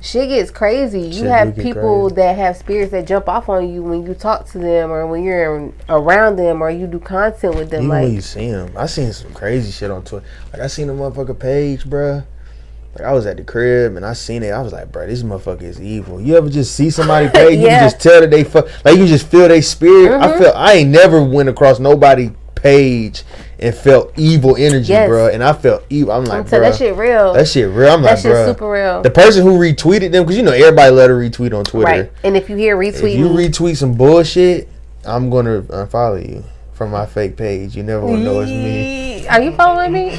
shit gets crazy. You have people that have spirits that jump off on you when you talk to them, or when you're around them, or you do content with them. Even like, when you see them, I seen some crazy shit on Twitter. Like, I seen a motherfucker page, bruh. Like, I was at the crib and I seen it. I was like, bro, this motherfucker is evil. You ever just see somebody page? You can just tell that they fuck. Like, you just feel their spirit. I ain't never went across nobody page and felt evil energy, bro. And I felt evil. I'm like, bro, that shit real. That shit real. I'm like, bro, that shit super real. The person who retweeted them, because you know everybody let her retweet on Twitter, right? And if you hear retweeting, if you retweet some bullshit, I'm gonna unfollow you from my fake page. You never want to know it's me. Are you following me? No,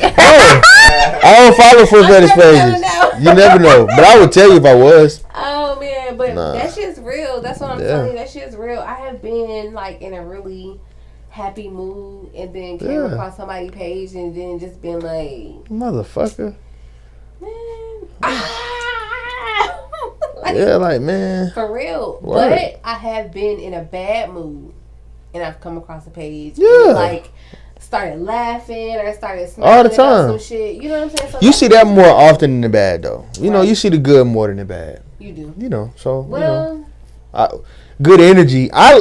I don't follow foot fetish pages. You never know, but I would tell you if I was. Oh man, but that shit's real. That's what I'm telling you. That shit's real. I have been like in a really happy mood, and then came across somebody's page, and then just been like, motherfucker, man. Like, man, for real. Word. But I have been in a bad mood, and I've come across a page. Yeah. Like, started laughing or started all the smiling about time. some shit. You know what I'm saying? So You see that more often than the bad, though. You know, you see the good more than the bad. You do. You know, so well, good energy. I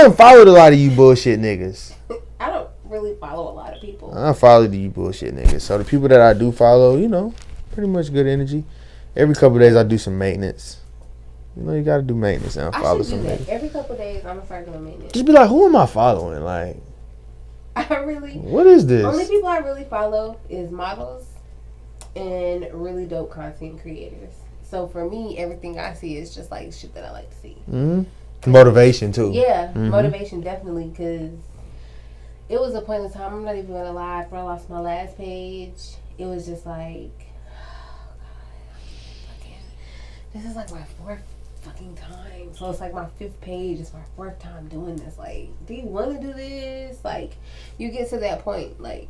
unfollowed a lot of you bullshit niggas. I don't really follow a lot of people. I unfollowed you bullshit niggas. So the people that I do follow, you know, pretty much good energy. Every couple of days I do some maintenance. You know, you gotta do maintenance and follow somebody. Every couple of days I'm gonna start doing maintenance. Just be like, who am I following? Like, what is this? Only people I really follow is models and really dope content creators. So for me, everything I see is just like shit that I like to see. Mm-hmm. Motivation too. Yeah, motivation definitely. Because it was a point in time. I'm not even gonna lie. After I lost my last page, it was just like, oh God, this is like my fourth fucking time. So it's like my fifth page. It's my fourth time doing this. Like, do you want to do this? Like, you get to that point. Like,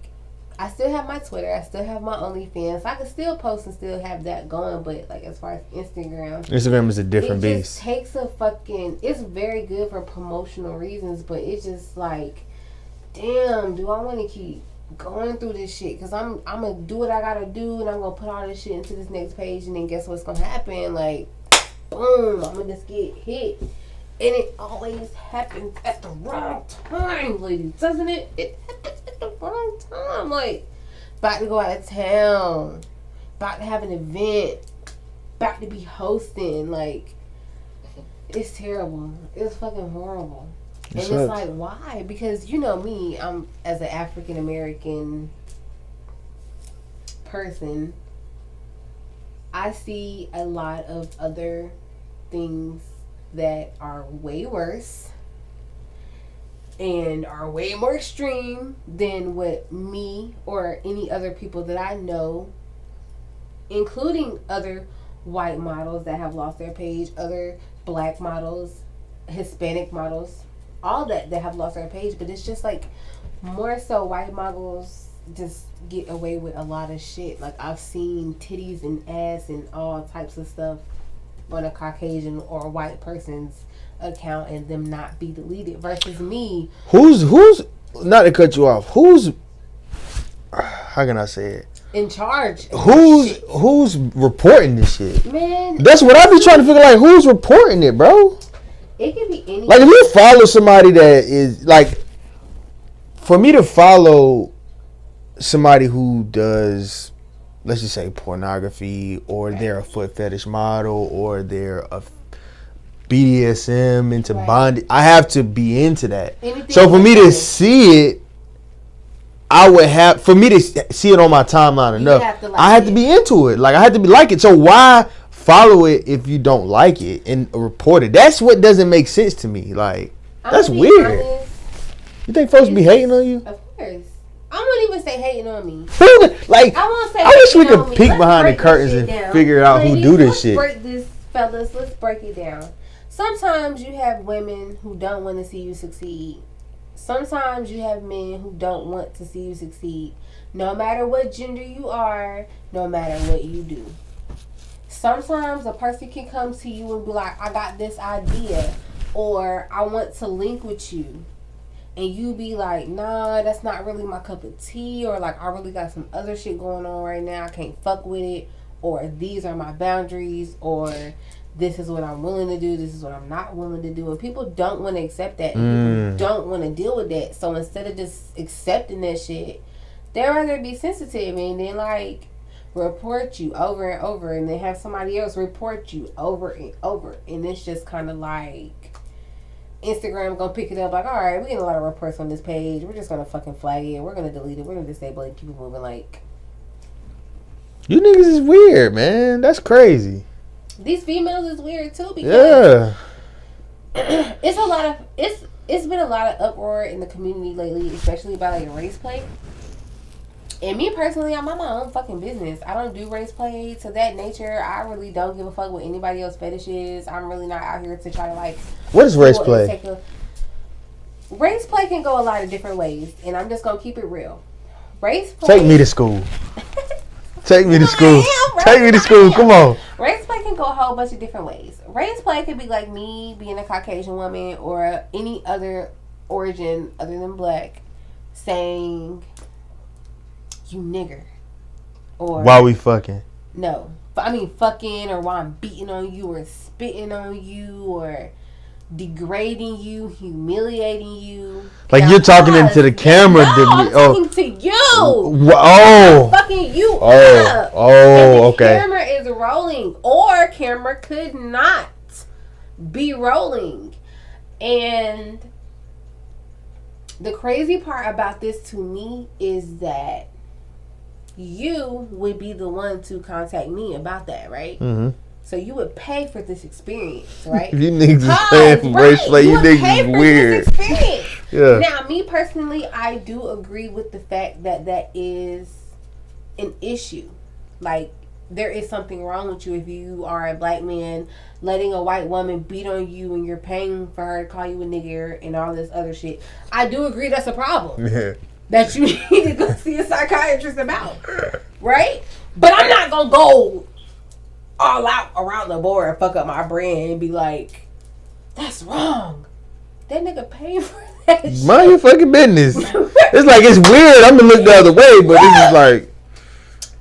I still have my Twitter. I still have my OnlyFans. So I can still post and still have that going. But like, as far as Instagram is a different beast. It just takes a fucking. It's very good for promotional reasons, but it's just like, damn, do I want to keep going through this shit? Because I'm gonna do what I gotta do, and I'm gonna put all this shit into this next page, and then guess what's gonna happen? Like, boom, I'm gonna just get hit. And it always happens at the wrong time, ladies, doesn't it? It happens at the wrong time. Like, about to go out of town, about to have an event, about to be hosting. Like, it's terrible. It's fucking horrible. And it's like, why? Because you know me, I'm as an African American person, I see a lot of other things that are way worse and are way more extreme than what me or any other people that I know, including other white models that have lost their page, other black models, Hispanic models, all that have lost their page. But it's just like, more so white models just get away with a lot of shit. Like, I've seen titties and ass and all types of stuff on a Caucasian or white person's account and them not be deleted, versus me. Who's not to cut you off, who's, how can I say it, in charge? Who's reporting this shit? Man, that's what I be trying to figure, like, who's reporting it, bro? It could be any. Like, if you follow somebody that is like, for me to follow somebody who does, let's just say, pornography, or they're a foot fetish model, or they're a BDSM into bondage, I have to be into that. Anything so for me to see it, I would have, for me to see it on my timeline enough, I had to be into it. Like, I had to be like it. So why follow it if you don't like it and report it? That's what doesn't make sense to me. Like, that's weird. Honest, you think folks be hating on you? Of course. I won't even say hating on me. Like, I won't say I wish we could peek behind the curtains and figure out who do this shit. Let's break this, fellas. Let's break it down. Sometimes you have women who don't want to see you succeed. Sometimes you have men who don't want to see you succeed. No matter what gender you are, no matter what you do. Sometimes a person can come to you and be like, I got this idea, or I want to link with you. And you be like, nah, that's not really my cup of tea, or like, I really got some other shit going on right now, I can't fuck with it, or these are my boundaries, or this is what I'm willing to do, this is what I'm not willing to do. And people don't want to accept that, and people don't want to deal with that. So instead of just accepting that shit, they'd rather be sensitive and then like report you over and over, and then have somebody else report you over and over. And it's just kind of like, Instagram gonna pick it up like, alright, we getting a lot of reports on this page, we're just gonna fucking flag it, we're gonna delete it, we're gonna disable it, keep it moving. Like, you niggas is weird, man. That's crazy. These females is weird too, because it's been a lot of uproar in the community lately, especially about like race play. And me personally, I'm on my own fucking business. I don't do race play to that nature. I really don't give a fuck what anybody else fetish is. I'm really not out here to try to like. What is race play? Race play can go a lot of different ways, and I'm just gonna keep it real. Race play. Take me to school. Take me to school. Take me to school. Come on. Race play can go a whole bunch of different ways. Race play could be like me being a Caucasian woman or any other origin other than black, saying you nigger or While we fucking. no, I mean fucking, or while I'm beating on you or spitting on you or degrading you, humiliating you. Like Now, you're talking pause. into the camera. No, I'm talking to you. Oh. I'm fucking you Oh. up. Oh. And the Okay. camera is rolling, or camera could not be rolling. And the crazy part about this to me is that you would be the one to contact me about that, right? Mm-hmm. So you would pay for this experience, right? You niggas is paying for race play. You niggas is weird. Yeah. Now, me personally, I do agree with the fact that that is an issue. Like, there is something wrong with you if you are a black man letting a white woman beat on you and you're paying for her to call you a nigger and all this other shit. I do agree that's a problem. Yeah. That you need to go see a psychiatrist about. Right? But I'm not going to go all out around the board and fuck up my brand and be like, that's wrong. That nigga paid for that shit. Mind your fucking business. It's like, it's weird. I'm gonna look the other way, but it's like,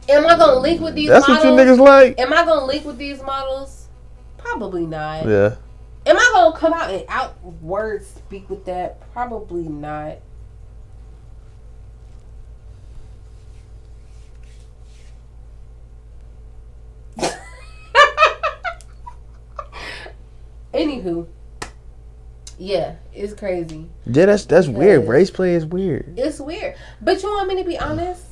am I gonna link with these that's models? what you niggas like? Am I gonna link with these models? Probably not. Yeah. Am I gonna come out and outward speak with that? Probably not. Anywho, yeah, it's crazy. Yeah, that's weird. Race play is weird. It's weird. But you want me to be honest?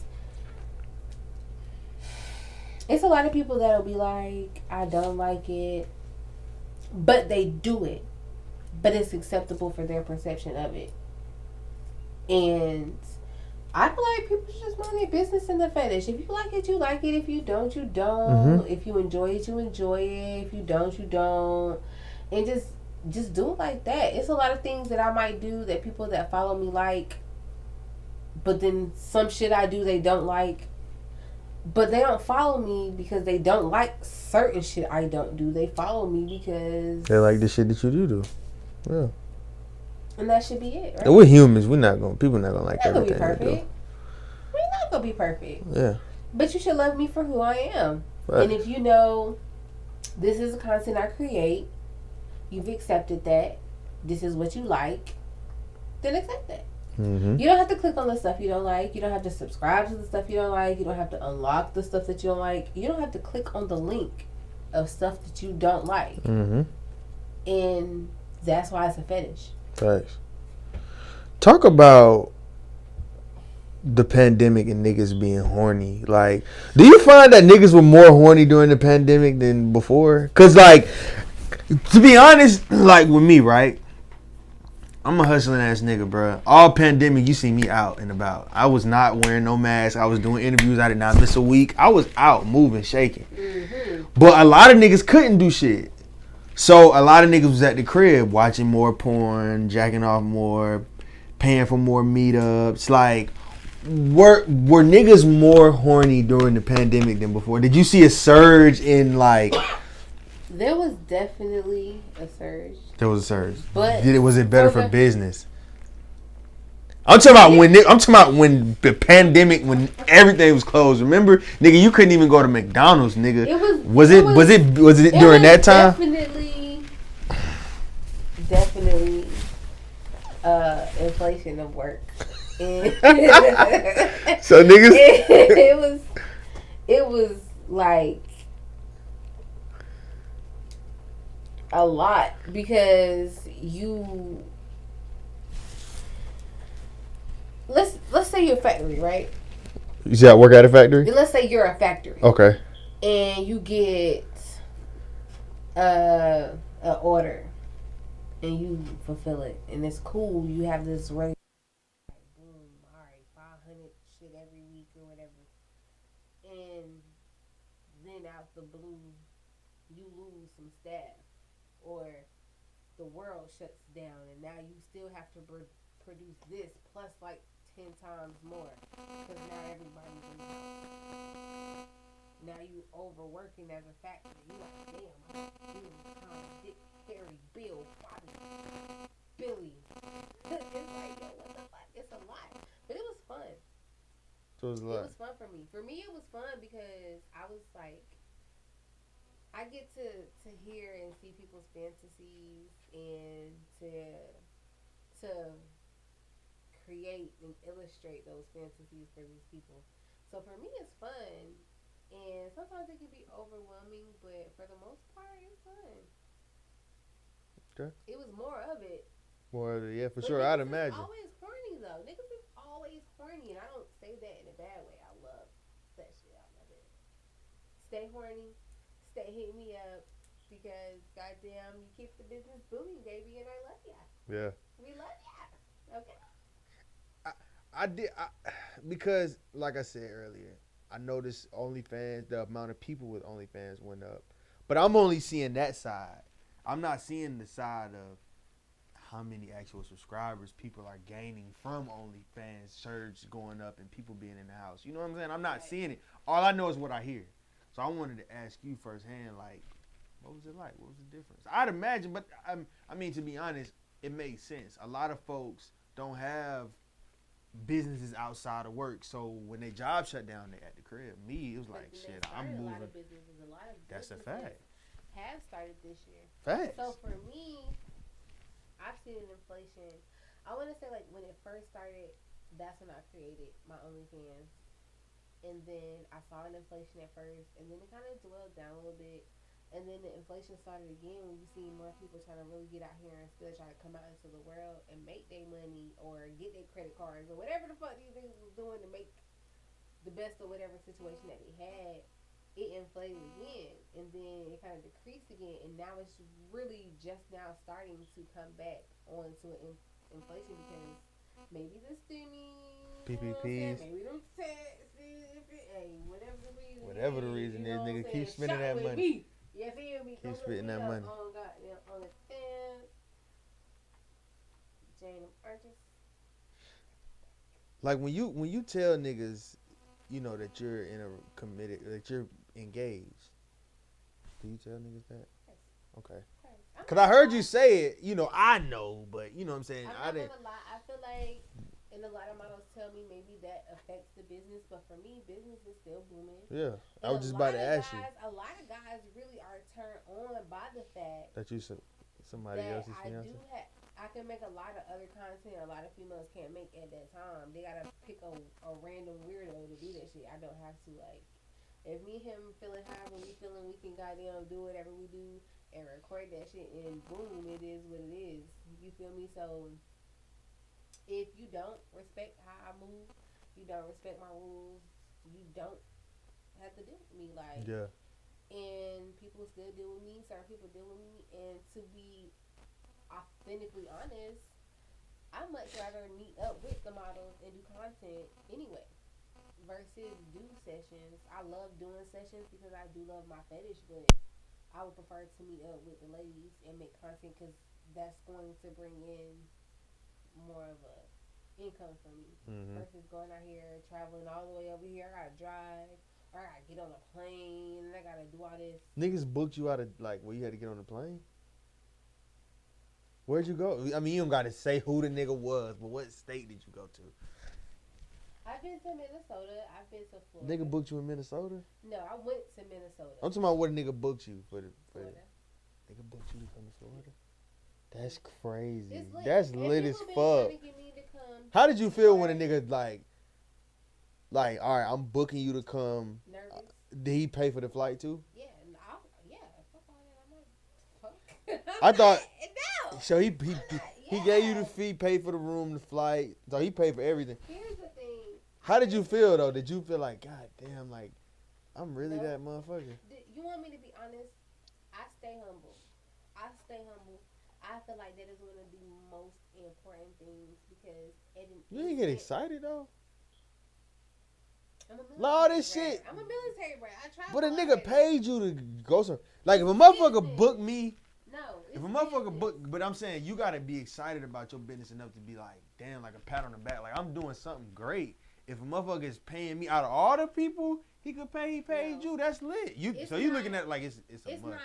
It's a lot of people that'll be like, I don't like it. But they do it. But it's acceptable for their perception of it. And I feel like people should just mind their business in the fetish. If you like it, you like it. If you don't, you don't. If you enjoy it, you enjoy it. If you don't, you don't. And just do it like that. It's a lot of things that I might do that people that follow me like, but then some shit I do they don't like. But they don't follow me because they don't like certain shit I don't do. They follow me because they like the shit that you do. Yeah. And that should be it, right? And we're humans. People not gonna like everything. We're not gonna be perfect. We're not gonna be perfect. Yeah. But you should love me for who I am. Right. And if you know this is the content I create, you've accepted that, this is what you like, then accept that. Mm-hmm. You don't have to click on the stuff you don't like. You don't have to subscribe to the stuff you don't like. You don't have to unlock the stuff that you don't like. You don't have to click on the link of stuff that you don't like. Mm-hmm. And that's why it's a fetish. Thanks. Talk about the pandemic and niggas being horny. Like, do you find that niggas were more horny during the pandemic than before? Because, like, to be honest, like with me, right? I'm a hustling ass nigga, bro. All pandemic, you see me out and about. I was not wearing no mask. I was doing interviews. I did not miss a week. I was out, moving, shaking. Mm-hmm. But a lot of niggas couldn't do shit. So a lot of niggas was at the crib watching more porn, jacking off more, paying for more meetups. Like, were niggas more horny during the pandemic than before? Did you see a surge in, like... There was definitely a surge. There was a surge. But was it better for business? I'm talking about when the pandemic, when everything was closed. Remember, nigga, you couldn't even go to McDonald's, nigga. Was it during that time? Definitely inflation of work. So niggas it was like a lot because let's say you're a factory, right? You see I work at a factory? Let's say you're a factory. Okay. And you get an order and you fulfill it and it's cool. You have this rate. Boom, all right, 500 shit every week or whatever. And then out the blue, you lose some staff. Or the world shuts down and now you still have to produce this plus like 10 times more because now everybody's in the house. Now you overworking as a factory. You like, damn, Tom, Dick, Harry, Bill, Bobby, Billy. It's like, yo, what the fuck? It's a lot. But So it was a It lot. was fun for me. For me, it was fun because I was like, I get to hear and see people's fantasies and to create and illustrate those fantasies for these people. So for me, it's fun, and sometimes it can be overwhelming, but for the most part, it's fun. Okay. It was more of it. More of it, yeah, for But sure. I'd niggas is imagine. always horny though. Niggas is always horny, and I don't say that in a bad way. I love that shit. I love it. Stay horny. Stay hit me up because goddamn, you keep the business booming, baby, and I love ya. Yeah. We love ya. Okay. I did because, like I said earlier, I noticed OnlyFans, the amount of people with OnlyFans went up, but I'm only seeing that side. I'm not seeing the side of how many actual subscribers people are gaining from OnlyFans surge going up and people being in the house. You know what I'm saying? I'm not seeing it. All I know is what I hear. So I wanted to ask you firsthand, like, what was it like? What was the difference? I'd imagine, but I mean, to be honest, it makes sense. A lot of folks don't have businesses outside of work, so when their job shut down, they at the crib. Me, it was like, shit, I'm A lot moving. of businesses, a lot of That's a businesses fact. have started this year. Facts. So for me, I've seen an inflation. I want to say like when it first started, that's when I created my OnlyFans, and then I saw an inflation at first, and then it kind of dwelled down a little bit, and then the inflation started again when you see more people trying to really get out here and still try to come out into the world and make their money or get their credit cards or whatever the fuck these niggas was doing to make the best of whatever situation that they had. It inflated again, and then it kind of decreased again, and now it's really just now starting to come back onto an inflation because maybe the stimmy, PPPs. maybe them taxes, hey, whatever the reason. Whatever the reason is, nigga, keep spending Shop that with money. me. You feel me? Keep spending that money. On goddamn on the fence. Jane Arches. Like when you tell niggas, you know, that you're in a committed, that you're engaged. Do you tell niggas that? Yes. Okay. Yes. Cause I heard you say it. You know, I know, but you know what I'm saying. I'm not gonna lie. I feel like, and a lot of models tell me maybe that affects the business, but for me, business is still booming. Yeah, I And was just about to ask you A lot of guys really are turned on by the fact that you somebody that else's I fiance. do have. I can make a lot of other content a lot of females can't make at that time. They gotta pick a random weirdo to do that shit. I don't have to like. If me and him feeling high when we feeling we can goddamn do whatever we do and record that shit and boom, it is what it is. You feel me? So if you don't respect how I move, you don't respect my rules, you don't have to deal with me. Like, Yeah. and people still deal with me, certain people deal with me, and to be authentically honest, I much rather meet up with the models and do content anyway versus do sessions. I love doing sessions because I do love my fetish, but I would prefer to meet up with the ladies and make content because that's going to bring in more of a income for me versus going out here traveling all the way over here. I gotta drive or I gotta get on a plane and I gotta do all this. Niggas booked you out of like where you had to get on the plane. Where'd you go? I mean, you don't gotta say who the nigga was, but what state did you go to? I've been to Minnesota. I've been to Florida. Nigga booked you in Minnesota? No, I went to Minnesota. I'm talking about what a nigga booked you for the Florida. Nigga booked you to come to Florida? That's crazy. It's lit. That's And lit as people been fuck. trying to get me to come. How did you feel when a nigga like, all right, I'm booking you to come? Nervous. Did he pay for the flight too? Yeah, yeah. Fuck all that. I'm like, fuck. I thought. No. So he gave you the fee, paid for the room, the flight. So he paid for everything. Here's the thing. How did you feel though? Did you feel like, God damn, like I'm really that motherfucker? You want me to be honest? I stay humble. I feel like that is one of the most important things because You didn't get excited though. I'm a military All this brat. shit. I'm a military brat. I try. But a nigga paid you to go some. Like if a motherfucker book me. No. If a motherfucker book, but I'm saying you gotta be excited about your business enough to be like, damn, like a pat on the back, like I'm doing something great. If a motherfucker is paying me out of all the people he could pay, he paid you. That's lit. You looking at it like it's a It's must. not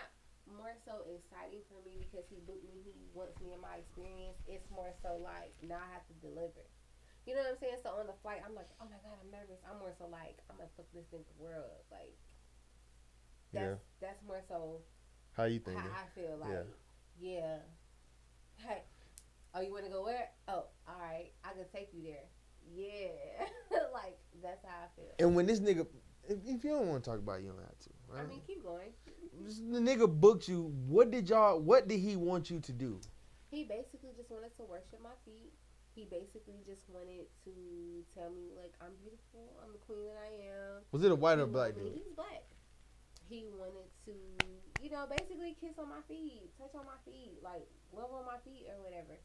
more so exciting for me because he booked me. He wants me in my experience. It's more so like now I have to deliver. You know what I'm saying? So on the flight, I'm like, oh my god, I'm nervous. I'm more so like, I'm gonna fuck this nigga world. Like Yeah. that's more so How you how thinking? I feel. Yeah. Like, yeah, hey, oh, you want to go where? Oh, all right, I can take you there. Yeah, like that's how I feel. And when this nigga, if you don't want to talk about it, you don't have to, I right? mean, keep going. The nigga booked you. What did he want you to do? He basically just wanted to worship my feet. He basically just wanted to tell me like I'm beautiful, I'm the queen that I am. Was it a white He or black wanted me. dude? He's black. He wanted to, basically kiss on my feet, touch on my feet, like love on my feet or whatever.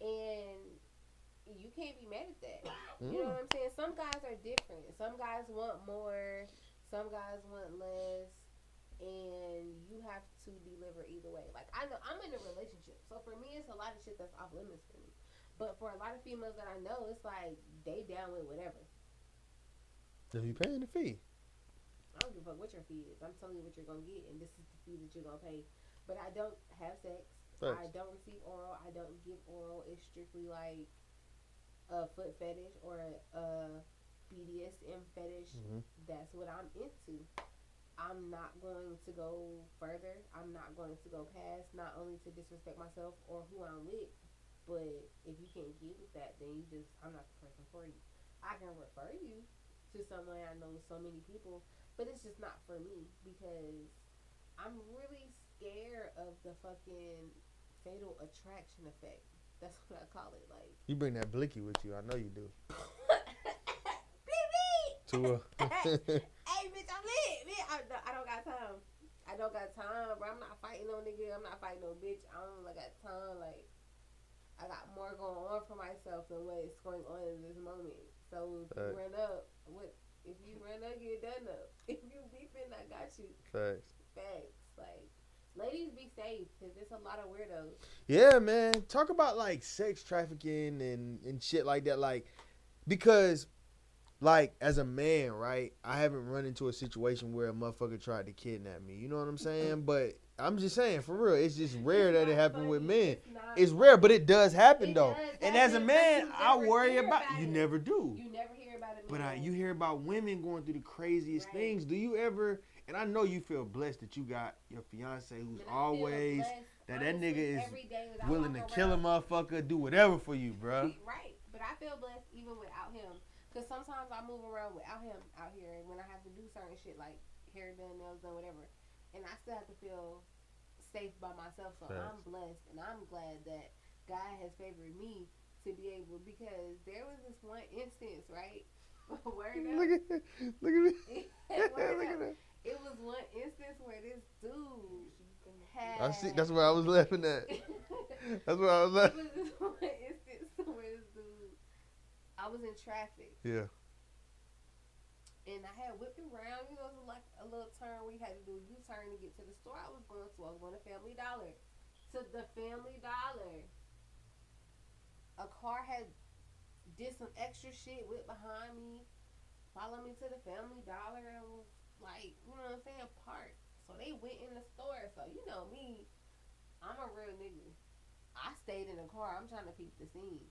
And you can't be mad at that. You know what I'm saying? Some guys are different. Some guys want more. Some guys want less. And you have to deliver either way. Like I know I'm in a relationship, so for me it's a lot of shit that's off limits for me. But for a lot of females that I know, it's like they down with whatever. If you paying the fee. I don't give a fuck what your fee is. I'm telling you what you're gonna get, and this is the fee that you're gonna pay. But I don't have sex. Thanks. I don't receive oral. I don't give oral. It's strictly like a foot fetish or a BDSM fetish. Mm-hmm. That's what I'm into. I'm not going to go further. I'm not going to go past, not only to disrespect myself or who I'm with, but if you can't get with that, then I'm not the person for you. I can refer you to someone. I know so many people, but it's just not for me because I'm really scared of the fucking fatal attraction effect. That's what I call it. Like, You bring that blicky with you. I know you do. To hey, bitch, I'm lit. I don't got time. I don't got time, bro. I'm not fighting no nigga. I'm not fighting no bitch. I don't got time. Like, I got more going on for myself than what is going on in this moment. So if you run up, if you run up, get done up. If you beefing, I got you. Facts. Like, ladies, be safe because there's a lot of weirdos. Yeah, man. Talk about like sex trafficking and shit like that. Like, because like as a man, right? I haven't run into a situation where a motherfucker tried to kidnap me. You know what I'm saying? But I'm just saying, for real, it's just rare that it happened with men. It's rare, but it does happen though. And as a man, I worry about. You never do. You never hear about it. But you hear about women going through the craziest things. Do you ever? And I know you feel blessed that you got your fiance who's always that nigga is willing to kill a motherfucker, do whatever for you, bro. Right. But I feel blessed even without him. Because sometimes I move around without him out here. And when I have to do certain shit like hair done, nails done, whatever. And I still have to feel safe by myself. So I'm blessed. And I'm glad that God has favored me to be able. Because there was this one instance, right? Word up. Look at me. Word up. It was one instance where this dude had. I see. That's where I was laughing at. That's where I was laughing. It was this one instance where this dude. I was in traffic. Yeah. And I had whipped around, it was like a little turn we had to do a U-turn to get to the store I was going to. I was going to Family Dollar. To the Family Dollar. A car had did some extra shit, whipped behind me, followed me to the Family Dollar, and was like, you know what I'm saying, parked. So they went in the store. So you know me, I'm a real nigga. I stayed in the car. I'm trying to peep the scene.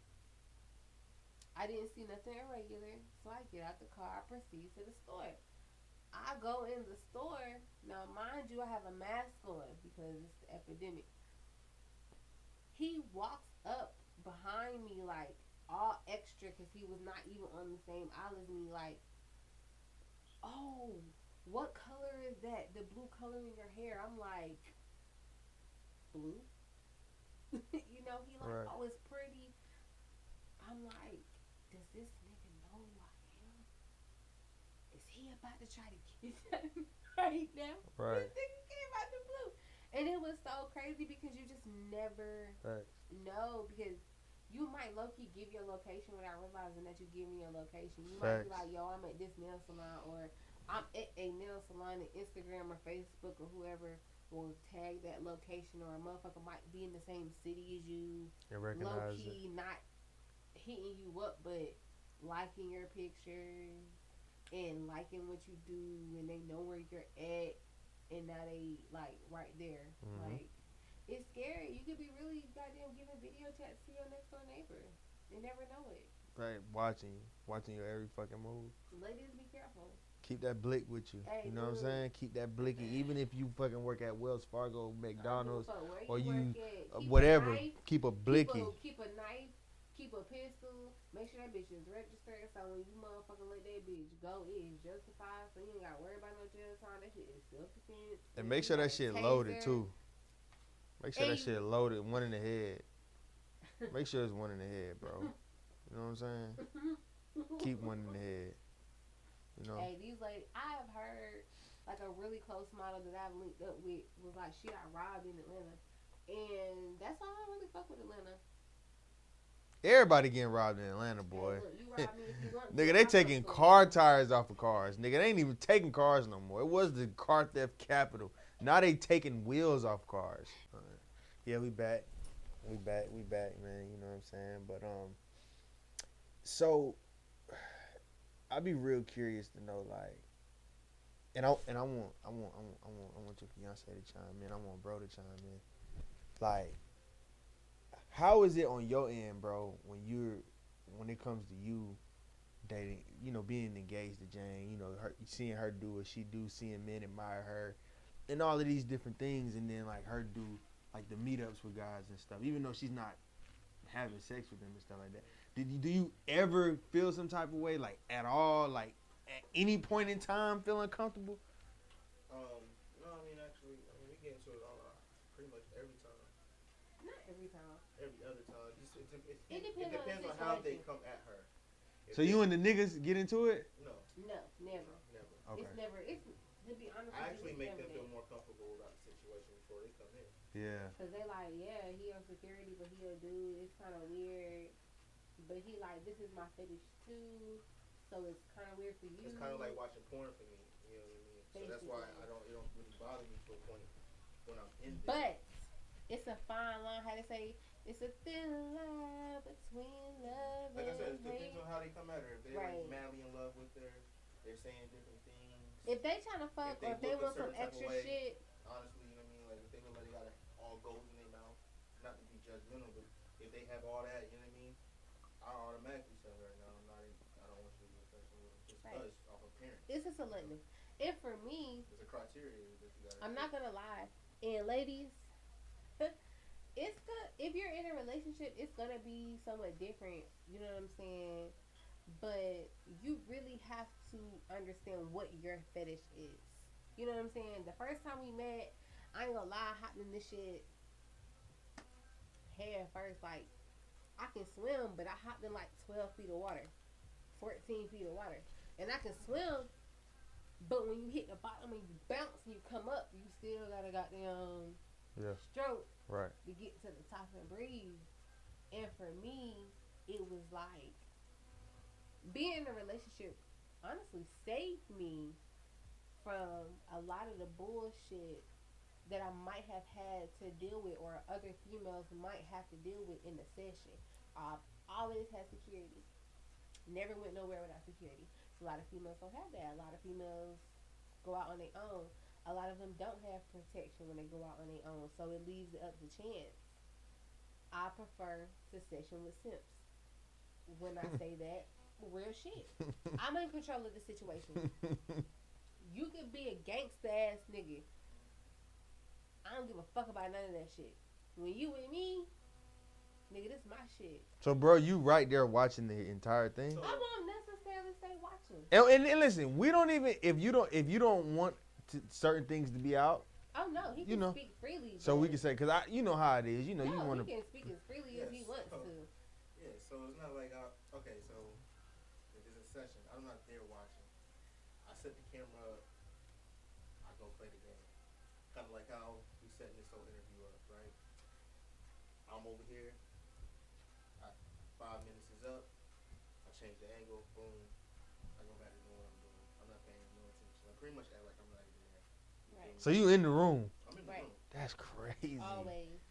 I didn't see nothing irregular, so I get out the car, I proceed to the store. I go in the store. Now, mind you, I have a mask on because it's the epidemic. He walks up behind me like all extra because he was not even on the same aisle as me. Like, oh, what color is that? The blue color in your hair. I'm like, blue? You know, he like, right. Oh, it's pretty. I'm like, does this nigga know who I am? Is he about to try to kidnap me right now? Right. This nigga came out the blue. And it was so crazy because you just never know, because you might low-key give your location without realizing that you're giving your location. You might be like, yo, I'm at this nail salon, or I'm at a nail salon, and Instagram or Facebook or whoever will tag that location, or a motherfucker might be in the same city as you. And recognize low-key, not hitting you up, but liking your pictures and liking what you do, and they know where you're at, and now they like right there. Mm-hmm. Like, it's scary. You could be really goddamn giving video chats to your next door neighbor. They never know it. Right, watching your every fucking move. Ladies, be careful. Keep that blick with you. Hey, You know what I'm saying? Keep that blicky. Even if you fucking work at Wells Fargo, McDonald's, Where or you you work at, keep whatever, a knife, keep a blicky. keep a knife, keep a pistol. Make sure that bitch is registered. So when you motherfucking let that bitch go, it is justified. So you ain't gotta worry about no jail time. That shit is self defense. And make sure that shit loaded too. Make sure that shit loaded. One in the head. Make sure it's one in the head, bro. You know what I'm saying? Keep one in the head. You know. Hey, these ladies, I have heard like a really close model that I've linked up with was like she got robbed in Atlanta, and that's why I don't really fuck with Atlanta. Everybody getting robbed in Atlanta, boy. Hey, look, you rob me if you want to. Nigga, they taking car tires off of cars. Nigga, they ain't even taking cars no more. It was the car theft capital. Now they taking wheels off cars. Yeah, we back. We back, man. You know what I'm saying? But so I'd be real curious to know, like, and I want your fiance to chime in. I want bro to chime in. Like, how is it on your end, bro, when it comes to you dating, you know, being engaged to Jane, you know, seeing her do what she do, seeing men admire her, and all of these different things, and then like her do like the meetups with guys and stuff, even though she's not having sex with them and stuff like that. Do you ever feel some type of way, like at all, like at any point in time, feeling comfortable? No, I mean actually, we get into it all pretty much every time. Not every time. Every other time. It depends on how they come at her. So you and the niggas get into it? No, never. never. Okay. It's never. It's to be honest. I actually make them feel more comfortable about the situation before they come in. Yeah. Cause they like, yeah, he on security, but he a dude. It's kind of weird. But he like, this is my fetish too. So it's kind of weird for you. It's kind of like watching porn for me. You know what I mean? So that's why it don't really bother me to a point when I'm in there. But it's a fine line. How they say, it's a thin line between love like I said, and it depends hate. on how they come at her. If they're Right. like madly in love with her, they're saying different things. If they trying to fuck or if they want some extra shit. Honestly, you know what I mean? Like if they look like they got all gold in their mouth, not to be judgmental, but if they have all that, you know what I mean? I automatically say right now, I don't want you to be affectionate with them just because off appearance. It's a selective. And for me, there's a criteria that you got. I'm not gonna lie. And ladies, it's good if you're in a relationship. It's gonna be somewhat different. You know what I'm saying? But you really have to understand what your fetish is. You know what I'm saying? The first time we met, I ain't gonna lie, I hopped in this shit head first. Like, I can swim, but I hopped in like 12 feet of water, 14 feet of water. And I can swim, but when you hit the bottom and you bounce and you come up, you still gotta goddamn stroke to get to the top and breathe. And for me, it was like, being in a relationship honestly saved me from a lot of the bullshit that I might have had to deal with or other females might have to deal with in the session. I always had security. Never went nowhere without security. So a lot of females don't have that. A lot of females go out on their own. A lot of them don't have protection when they go out on their own. So it leaves it up to chance. I prefer to session with simps. When I say that, real shit. I'm in control of the situation. You could be a gangsta ass nigga. I don't give a fuck about none of that shit. When you with me, nigga, this my shit. So, bro, you right there watching the entire thing? I won't necessarily say watching. And listen, we don't even if you don't want certain things to be out. Oh no, he can speak freely. So we can say, cause you know how it is. You know, you want to. He can speak as freely as he wants to. Yeah, so it's not like okay, so if it's a session, I'm not there watching. I set the camera up. I go play the game. Kind of like how we setting this whole interview up, right? I'm over here. 5 minutes is up. I change the angle. Boom. I go back to doing what I'm doing. I'm not paying no attention. I pretty much act like I'm not even there. Right. So you in the room? I'm in the room. That's crazy. Always.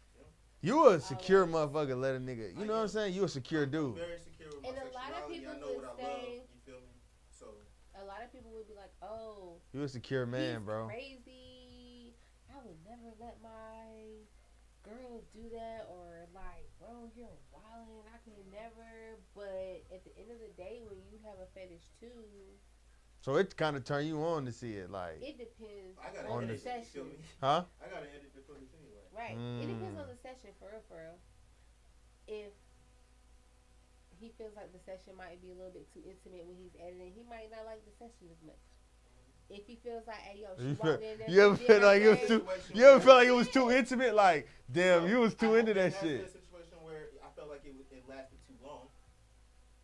You a secure motherfucker, let a nigga. You know what I'm saying? You a secure dude. I'm very secure with my sexuality. A lot of people I know what I love. You feel me? So a lot of people would be like, "Oh, you a secure man, he's bro. Crazy. I would never let my girl do that." Or like, "Bro, you're wildin'. I could never." But at the end end of the day, when you have a fetish too, So it kind of turn you on to see it, like. it depends I gotta on the edit it, you feel session. me? Huh? I gotta edit the footage anyway. Right. It depends on the session, for real, for real. If he feels like the session might be a little bit too intimate when he's editing, he might not like the session as much. If he feels like, hey, yo, she walked in there. You ever feel like it was too? You ever feel like it was too intimate? Like, damn, you was too into that shit. That's a situation where I felt like it lasted too long,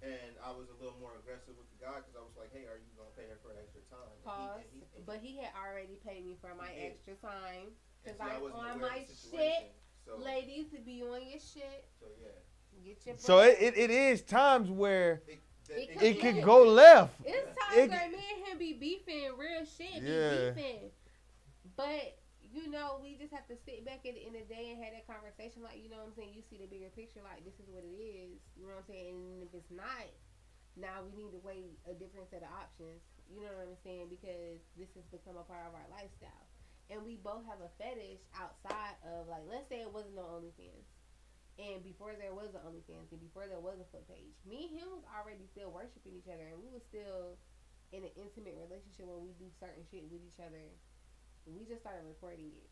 and I was a little more aggressive with the guy because I was like, hey, are you gonna pay her for extra time? Pause. But he had already paid me for my extra time because so I'm on my shit. So, ladies, to be on your shit. So yeah. Get your. So it is times where it could go left. It's times where me and him be beefing real shit. Yeah. Be beefing. But you know, we just have to sit back at the end of the day and have that conversation. Like, you know what I'm saying? You see the bigger picture. Like, this is what it is. You know what I'm saying? And if it's not, now we need to weigh a different set of options. You know what I'm saying? Because this has become a part of our lifestyle. And we both have a fetish outside of, like, let's say it wasn't no OnlyFans. And before there was an OnlyFans and before there was a foot page, me and him was already still worshiping each other. And we were still in an intimate relationship when we do certain shit with each other. We just started recording it.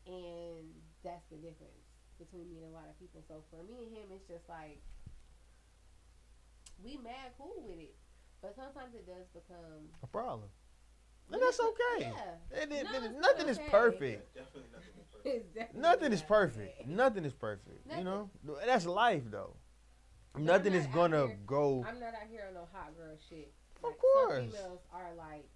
And that's the difference between me and a lot of people. So for me and him, it's just like, we mad cool with it. But sometimes it does become a problem. And that's okay. Yeah. Nothing is perfect. Definitely nothing is perfect. Nothing is perfect. Nothing is perfect. Nothing. You know? That's life, though. Nothing is going to go. I'm not out here on no hot girl shit. Of course. Some females are like,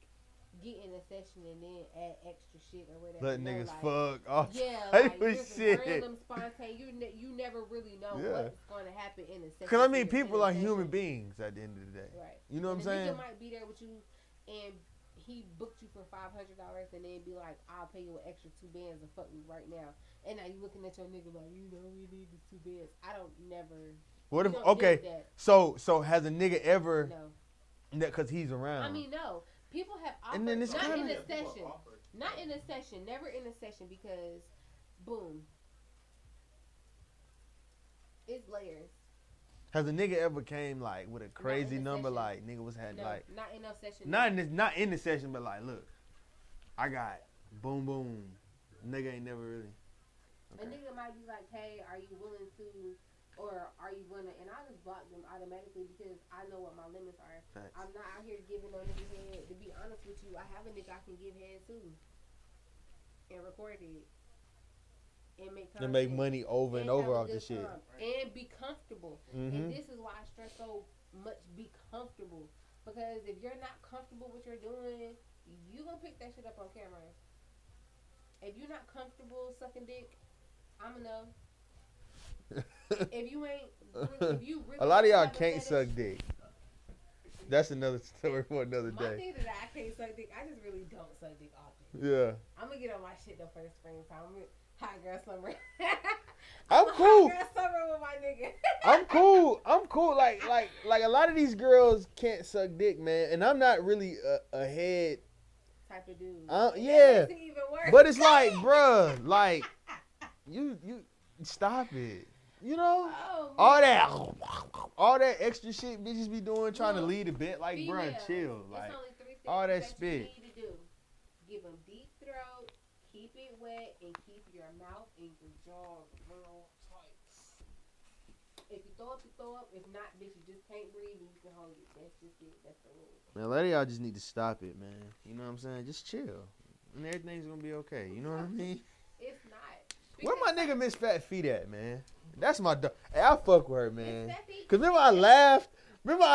get in a session and then add extra shit or whatever. Let niggas fuck. Oh, yeah, type like, of shit. random spontaneous. You never really know what's going to happen in a session. Because, I mean, people are human beings at the end of the day. Right. You know what I'm saying? The nigga might be there with you and he booked you for $500 and then be like, I'll pay you an extra 2 bands to fuck me right now. And now you looking at your nigga like, you know, we need the 2 bands. I don't never. What if, okay, so has a nigga ever, no, because he's around. I mean, no. People have offered, and then it's not in kinda, a session. Not in a session. Never in a session because, boom. It's layers. Has a nigga ever came like with a crazy number session. Like nigga was had no, like not in no session. Not in the session, but like, look, I got boom boom. Nigga ain't never really. Okay. A nigga might be like, hey, are you willing to, or are you gonna? And I just block them automatically because I know what my limits are. Facts. I'm not out here giving no nigga head. To be honest with you, I have a nigga I can give head to, and record it. And make money over and over off the shit. And be comfortable. Mm-hmm. And this is why I stress so much, be comfortable. Because if you're not comfortable with what you're doing, you gonna pick that shit up on camera. If you're not comfortable sucking dick, I'ma know. If you ain't, if you really a lot of y'all can't suck dick. That's another story for another day. My thing is that I can't suck dick. I just really don't suck dick often. Yeah. I'm gonna get on my shit though for the springtime. Hot girl summer. I'm cool. Hot girl summer with my nigga. I'm cool. Like a lot of these girls can't suck dick, man. And I'm not really a head type of dude. Yeah. But it's like, bruh, like you stop it. You know, all that extra shit bitches be doing, trying to lead a bit. Like, bruh, chill. Like, all that spit. You need to do. Give them deep throat. Keep it wet and keep your mouth and your jaw real tight. If you throw up, you throw up. If not, bitch, you just can't breathe and you can hold it. That's just it. That's the rule. Man, a lot of y'all just need to stop it, man. You know what I'm saying? Just chill. And everything's gonna be okay. You know what I mean? It's not. Where my nigga Miss Fat Feet at, man? That's my dog. Hey, I fuck with her, man. Cause remember I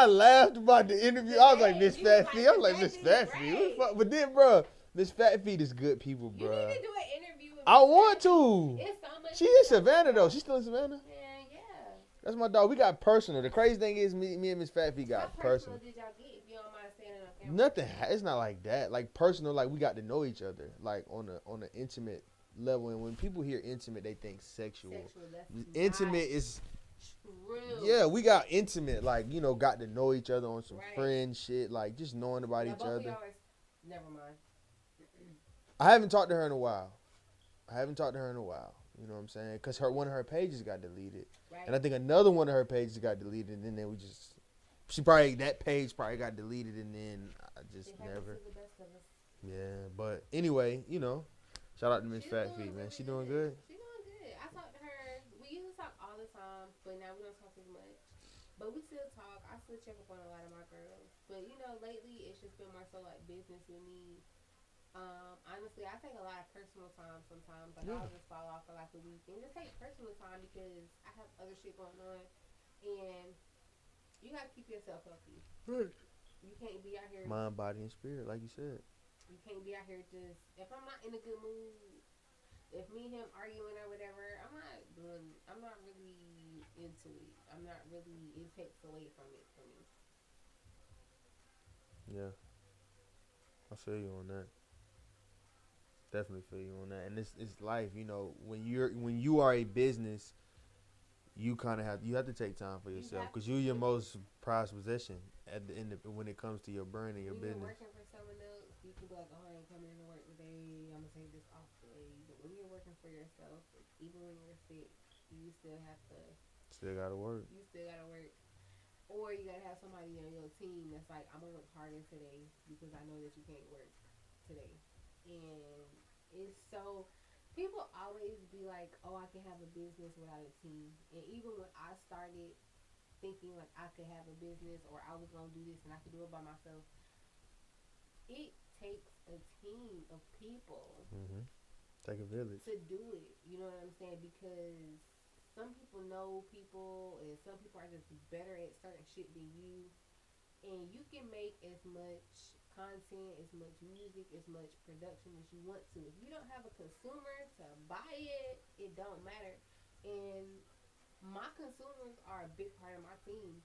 laughed about the interview. I was like, Miss Fat Feet. I was like, Miss Fat Feet. But then, bro, Miss Fat Feet is good people, bro. You need to do an interview with I want to. It's so much. She in Savannah though. She still in Savannah? Yeah. That's my dog. We got personal. The crazy thing is me and Miss Fat Feet got personal. Did y'all get, if you don't mind saying it on camera? Nothing. It's not like that. Like personal, like we got to know each other, like on an intimate level. And when people hear intimate, they think sexual. Intimate is true. Yeah, we got intimate, like, you know, got to know each other on some friend shit, like just knowing about each other. Never mind. I haven't talked to her in a while. You know what I'm saying? Because one of her pages got deleted. Right. And I think another one of her pages got deleted, and then we just that page probably got deleted, and then I just It happens never. to the best of us. Yeah, but anyway, shout out to Miss She's Fat doing Feet, man. really She doing good. good. She's doing good. I talk to her. We used to talk all the time, but now we don't talk as much. But we still talk. I still check up on a lot of my girls. But lately it's just been more so like business with me. Honestly, I take a lot of personal time sometimes. Like Yeah. I'll just fall off for like a week and just take personal time because I have other shit going on, and you gotta keep yourself healthy. Right. You can't be out here. Mind, body, and spirit, like you said. You can't be out here just if I'm not in a good mood. If me and him arguing or whatever, I'm not really into it. I'm not really. It takes away from it for me. Yeah, I feel you on that. Definitely feel you on that. And it's life, when you are a business, you have to take time for You yourself have because to you're your sit. most prized possession at the end of, when it comes to your brand and your When you're business. working for someone else, you can be like, "Oh, I ain't coming to work today. I'm gonna take this off today." But when you're working for yourself, even when you're sick, you still have to. Still gotta work. You still gotta work, or you gotta have somebody on your team that's like, "I'm gonna work harder today because I know that you can't work today." And it's so. People always be like, "Oh, I can have a business without a team." And even when I started thinking like I could have a business or I was gonna do this and I could do it by myself, it takes a team of people Mm-hmm. Take a village. to do it. You know what I'm saying? Because some people know people and some people are just better at certain shit than you. And you can make as much content, as much music, as much production as you want to. If you don't have a consumer to buy it, it don't matter. And my consumers are a big part of my team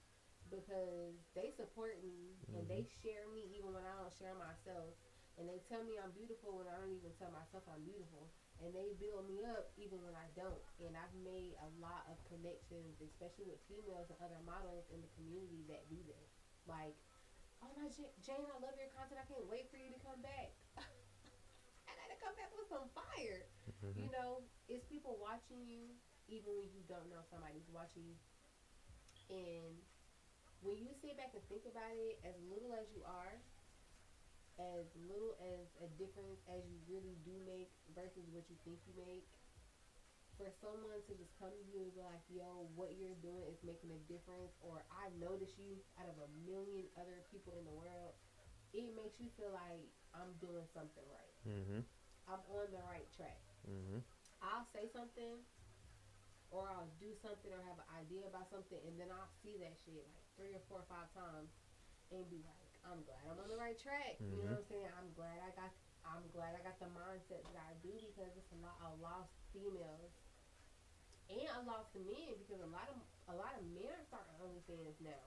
because they support me and Mm-hmm. they share me even when I don't share myself. And they tell me I'm beautiful when I don't even tell myself I'm beautiful. And they build me up even when I don't. And I've made a lot of connections, especially with females and other models in the community that do that. Like, oh my Jane, I love your content. I can't wait for you to come back. I gotta come back with some fire. Mm-hmm. It's people watching you even when you don't know somebody's watching you. And when you sit back and think about it, as little as you are, as little as a difference as you really do make versus what you think you make, for someone to just come to you and be like, yo, what you're doing is making a difference, or I notice you out of a million other people in the world, it makes you feel like I'm doing something right. Mm-hmm. I'm on the right track. Mm-hmm. I'll say something or I'll do something or have an idea about something and then I'll see that shit like 3 or 4 or 5 times and be like, I'm glad I'm on the right track. You know Mm-hmm. what I'm saying? I'm glad I got the mindset that I do because it's a lot of lost females and a lost men because a lot of men are starting OnlyFans now.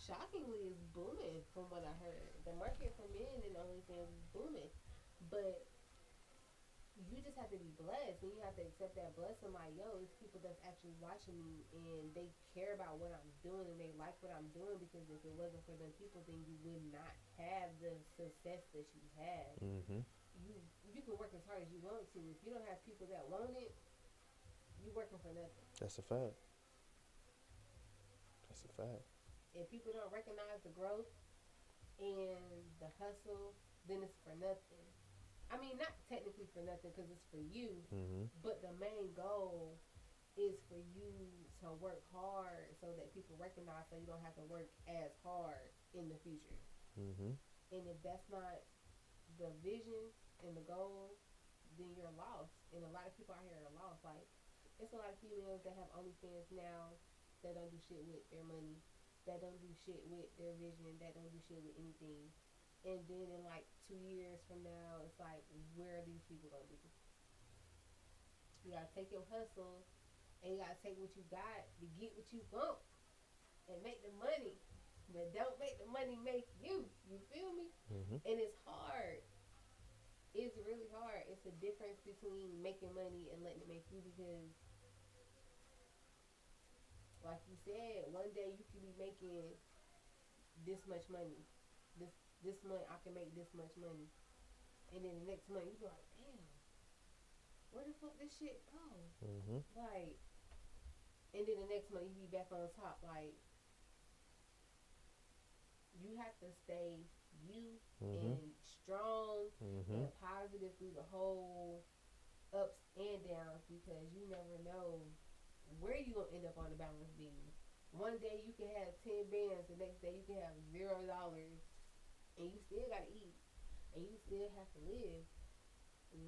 Shockingly, it's booming from what I heard. The market for men in OnlyFans is booming, but you just have to be blessed and you have to accept that blessing like yo it's people that's actually watching me and they care about what I'm doing and they like what I'm doing because if it wasn't for them people then you would not have the success that you have. Mm-hmm. You can work as hard as you want to if you don't have people that want it you working for nothing. That's a fact. That's a fact. If people don't recognize the growth and the hustle then it's for nothing. I mean not technically for nothing because it's for you Mm-hmm. but the main goal is for you to work hard so that people recognize so you don't have to work as hard in the future. Mm-hmm. And if that's not the vision and the goal, then you're lost. And a lot of people out here are lost. Like, it's a lot of females that have OnlyFans now that don't do shit with their money, that don't do shit with their vision, that don't do shit with anything. And then in like 2 years from now, it's like, where are these people gonna be? You gotta take your hustle and you gotta take what you got to get what you want and make the money. But don't make the money make you. You feel me? Mm-hmm. And it's hard. It's really hard. It's a difference between making money and letting it make you because, like you said, one day you could be making this much money. This this month I can make this much money. And then the next month you be like, damn, where the fuck this shit go? Mm-hmm. Like, and then the next month you be back on top. Like, You have to stay you Mm-hmm. and strong Mm-hmm. and positive through the whole ups and downs because you never know where you gonna end up on the balance beam. One day you can have 10 bands, the next day you can have $0, and you still gotta eat, and you still have to live.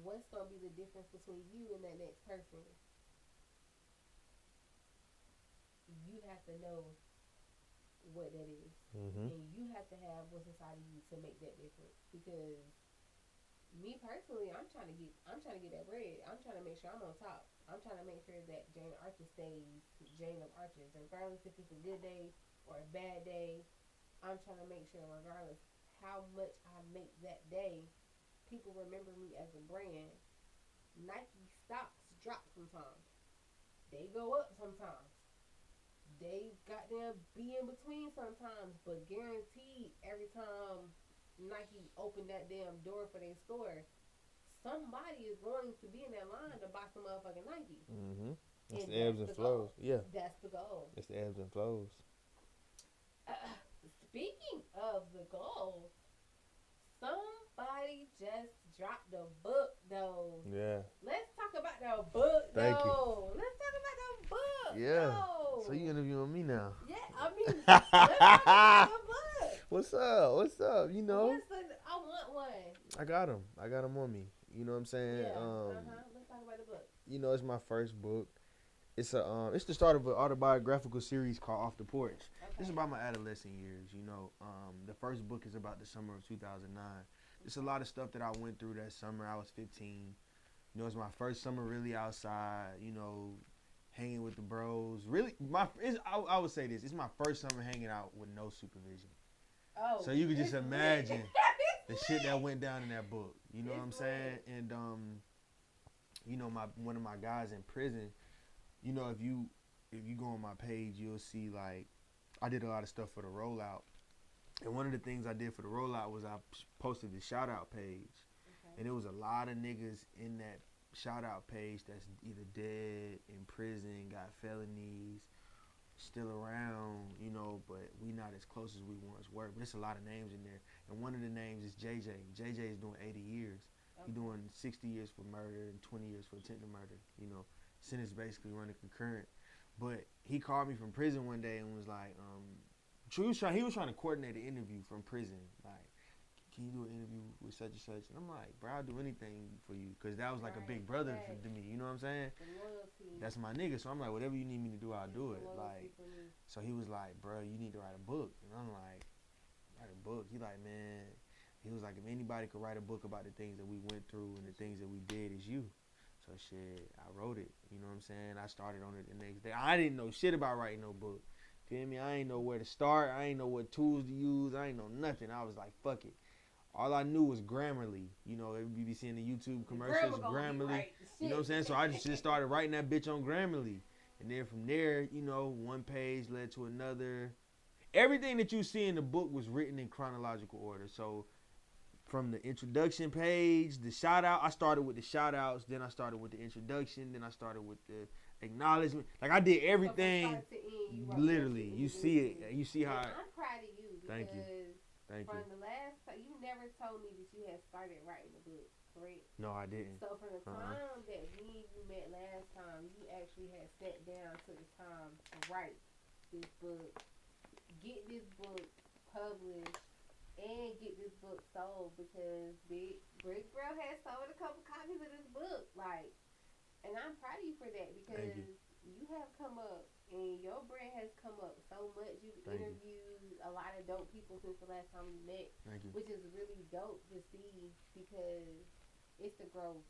What's gonna be the difference between you and that next person? You have to know what that is, Mm-hmm. and you have to have what's inside of you to make that difference. Because me personally, I'm trying to get that bread. I'm trying to make sure I'm on top. I'm trying to make sure that Jane Archer stays Jane of Arches, regardless if it's a good day or a bad day. I'm trying to make sure, regardless how much I make that day, people remember me as a brand. Nike stocks drop sometimes. They go up sometimes. They got them be in between sometimes, but guaranteed every time Nike opened that damn door for their store, somebody is going to be in that line to buy some motherfucking Nike. Mm-hmm. It's And the ebbs that's and the flows. goal. Yeah. That's the goal. It's the ebbs and flows. Uh, Speaking of the goal, somebody just dropped the book though. Yeah. Let's talk about the book Thank you. though. Let's talk about the book Yeah. though. So you interviewing me now? Yeah, I mean, let's talk about the book. What's up? What's up? You know, What's the? I want one. I got him. I got him on me. You know what I'm saying? Yeah. Let's talk about the book. You know, it's my first book. It's the start of an autobiographical series called Off the Porch. Okay. This is about my adolescent years. You know, the first book is about the summer of 2009. It's a lot of stuff that I went through that summer. I was 15. You know, it's my first summer really outside. You know, hanging with the bros. Really, I would say this. It's my first summer hanging out with no supervision. Oh. So you could just imagine the shit that lit. went down in that book. You know what I'm saying? And you know, one of my guys in prison. You know, if you go on my page, you'll see like I did a lot of stuff for the rollout. And one of the things I did for the rollout was I posted the shout out page. Okay. And there was a lot of niggas in that shout out page that's either dead, in prison, got felonies, still around, you know, but we not as close as we once were. But there's a lot of names in there. And one of the names is JJ. JJ is doing 80 years. Okay. He's doing 60 years for murder and 20 years for attempted murder, you know. Sentence basically running concurrent. But he called me from prison one day and was like, he was trying to coordinate an interview from prison. Like, can you do an interview with such and such? And I'm like, bro, I'll do anything for you. Because that was like a big brother to me. You know what I'm saying? That's my nigga. So I'm like, whatever you need me to do, I'll do it. Like, so he was like, bro, you need to write a book. And I'm like, write a book? He like, man, he was like, if anybody could write a book about the things that we went through and the things that we did, it's you. So shit, I wrote it. You know what I'm saying? I started on it the next day. I didn't know shit about writing no book. Feel me? I ain't know where to start. I ain't know what tools to use. I ain't know nothing. I was like, fuck it. All I knew was Grammarly. You know, you be seeing the YouTube commercials, Grammarly. Right. You know what I'm saying? So I just started writing that bitch on Grammarly. And then from there, you know, one page led to another. Everything that you see in the book was written in chronological order. So from the introduction page, the shout out, I started with the shout outs, then I started with the introduction, then I started with the acknowledgement. Like I did everything. Literally, you see it. You see how. I'm proud of you because Thank you. From the last time, you never told me that you had started writing the book, correct? No, I didn't. So from the time that me and you met last time, you actually had sat down, took the time to write this book, get this book published, and get this book sold because Big Brick Bro has sold a couple copies of this book. Like, and I'm proud of you for that because you have come up and your brand has come up so much. You've interviewed a lot of dope people since the last time we met, which is really dope to see because it's the growth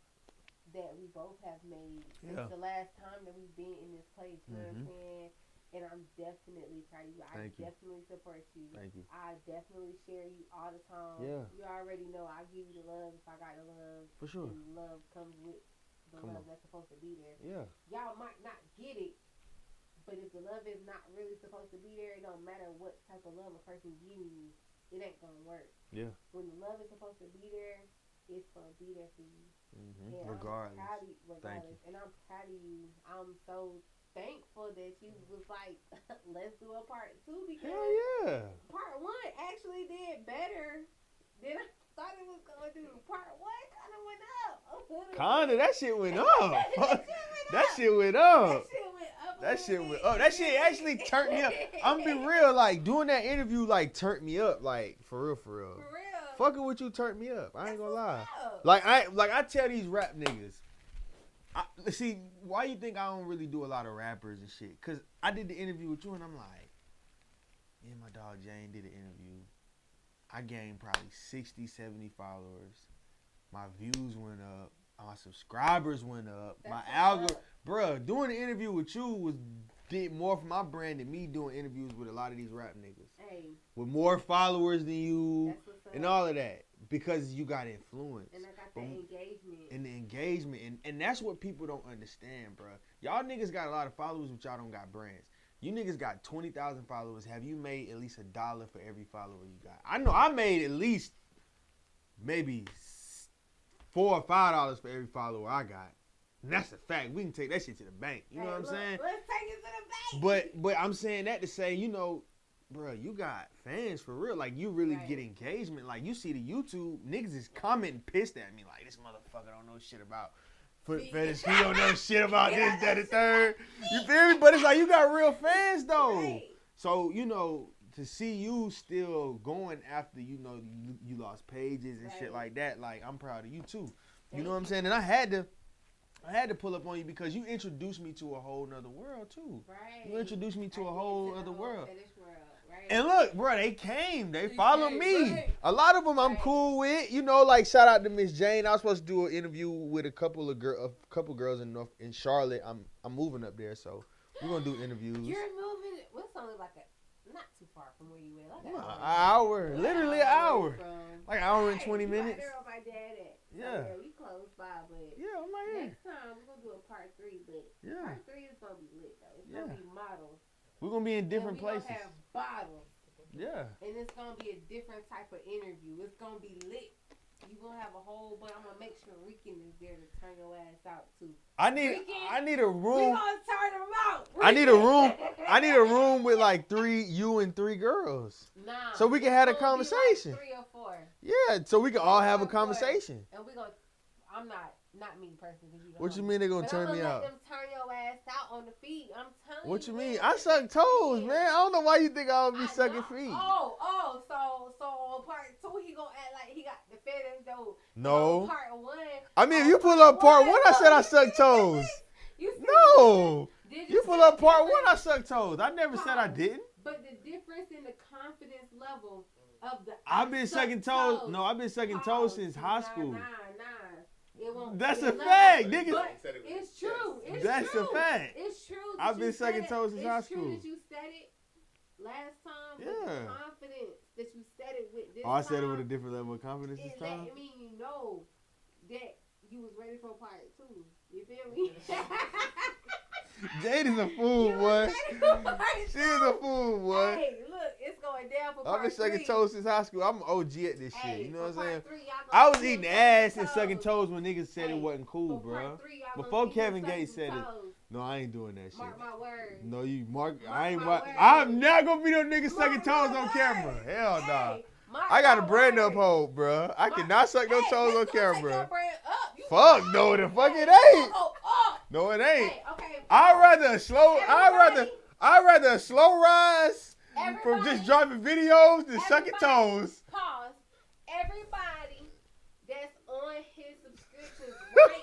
that we both have made since the last time that we've been in this place. You know what I'm saying? And I'm definitely proud of you. I definitely support you. Thank you. I definitely share you all the time. Yeah. You already know I give you the love if I got the love. For sure. And love comes with the love that's supposed to be there. Yeah. Y'all might not get it, but if the love is not really supposed to be there, it don't matter what type of love a person giving you, it ain't gonna work. Yeah. When the love is supposed to be there, it's gonna be there for you. Mm-hmm. Regardless. Thank you. And I'm proud of you. I'm so thankful that you was like, let's do a part 2 because hell yeah. part 1 actually Kinda, that shit went up. That shit went up. That shit went up. That shit actually turned me up. I'm gonna be real, like doing that interview like turned me up, like for real. For real. Fucking with you turned me up. I ain't gonna lie. Up. Like I tell these rap niggas. See, why you think I don't really do a lot of rappers and shit? Cause I did the interview with you and I'm like, me and my dog Jane did an interview. I gained probably 60, 70 followers. My views went up. My subscribers went up. My algorithm, bruh, doing the interview with you did more for my brand than me doing interviews with a lot of these rap niggas. Hey. With more followers than you and all of that. Because you got influence. And I got the engagement. And the engagement. And that's what people don't understand, bruh. Y'all niggas got a lot of followers, but y'all don't got brands. You niggas got 20,000 followers. Have you made at least $1 for every follower you got? I know I made at least maybe $4 or $5 for every follower I got. And that's a fact. We can take that shit to the bank. You know what I'm saying? Let's take it to the bank. But I'm saying that to say, you know, bro, you got fans for real. Like, you really get engagement. Like, you see the YouTube, niggas is commenting pissed at me. Like, this motherfucker don't know shit about foot fetish. He don't know shit about this, that, and third. You feel me? But it's like, you got real fans, though. Right. So, you know, to see you still going after, you know, you lost pages and shit like that, like, I'm proud of you, too. You know what I'm saying? And I had to pull up on you because you introduced me to a whole nother world, too. Right. You introduced me to a whole other world. Right. And look, bro, they came. They followed me. Right. A lot of them I'm cool with. You know, like, shout out to Miss Jane. I was supposed to do an interview with a couple girls in Charlotte. I'm moving up there, so we're gonna do interviews. You're moving. What's only like not too far from where you live. Like an hour, literally an hour. Like an hour and 20 minutes. Right there where my dad at. Yeah. So, we close by, but yeah, I'm right here. next time we're gonna do a part 3, but part 3 is gonna be lit though. It's gonna be models. We're gonna be in different places. We're gonna have bottles. Yeah. And it's gonna be a different type of interview. It's gonna be lit. You gonna have a whole, but I'm gonna make sure Rican is there to turn your ass out too. I need a room. We gonna turn them out. Rican. I need a room with like 3 you and 3 girls. Nah. So we can have a conversation. Like 3 or 4. Yeah, so we can all have a conversation. And we gonna. I'm not me personally. What you mean they gonna turn me out? Let them turn your ass out on the feet. I'm telling you. What you mean? I suck toes, man. I don't know why you think I'll be sucking feet. So on part 2 he gonna act like he got the fetish though. No. On part 1. I mean, if you pull up part 1, I said I suck toes. No. You pull up part 1, I suck toes. I never said I didn't. But the difference in the confidence level of the I've been sucking toes. No, I've been sucking toes since high school. Nah. That's a fact, nigga. But it's true. That's a fact. It's true. I've been sucking toes since high school. It's true that you said it last time. Yeah. But the confidence that you said it with this time. I said it with a different level of confidence this time. It mean you know that you was ready for part 2. You feel me? Jade is a fool, boy. She is a fool, boy. Hey, look, it's going down for part 3. I've been sucking toes since high school. I'm an OG at this shit. You know what I'm saying? 3, I was eating ass and sucking toes when niggas said it wasn't cool, bro. Before Kevin Gates said it. No, I ain't doing that shit. Mark my words. No, you mark. My I'm not gonna be no nigga sucking toes on camera. Hell nah. I got a brand uphold, bro. I cannot suck no toes on camera. Fuck no, the fuck it ain't. No, it ain't. I'd rather a slow rise from just dropping videos than sucking toes. Pause. Everybody that's on his subscriptions right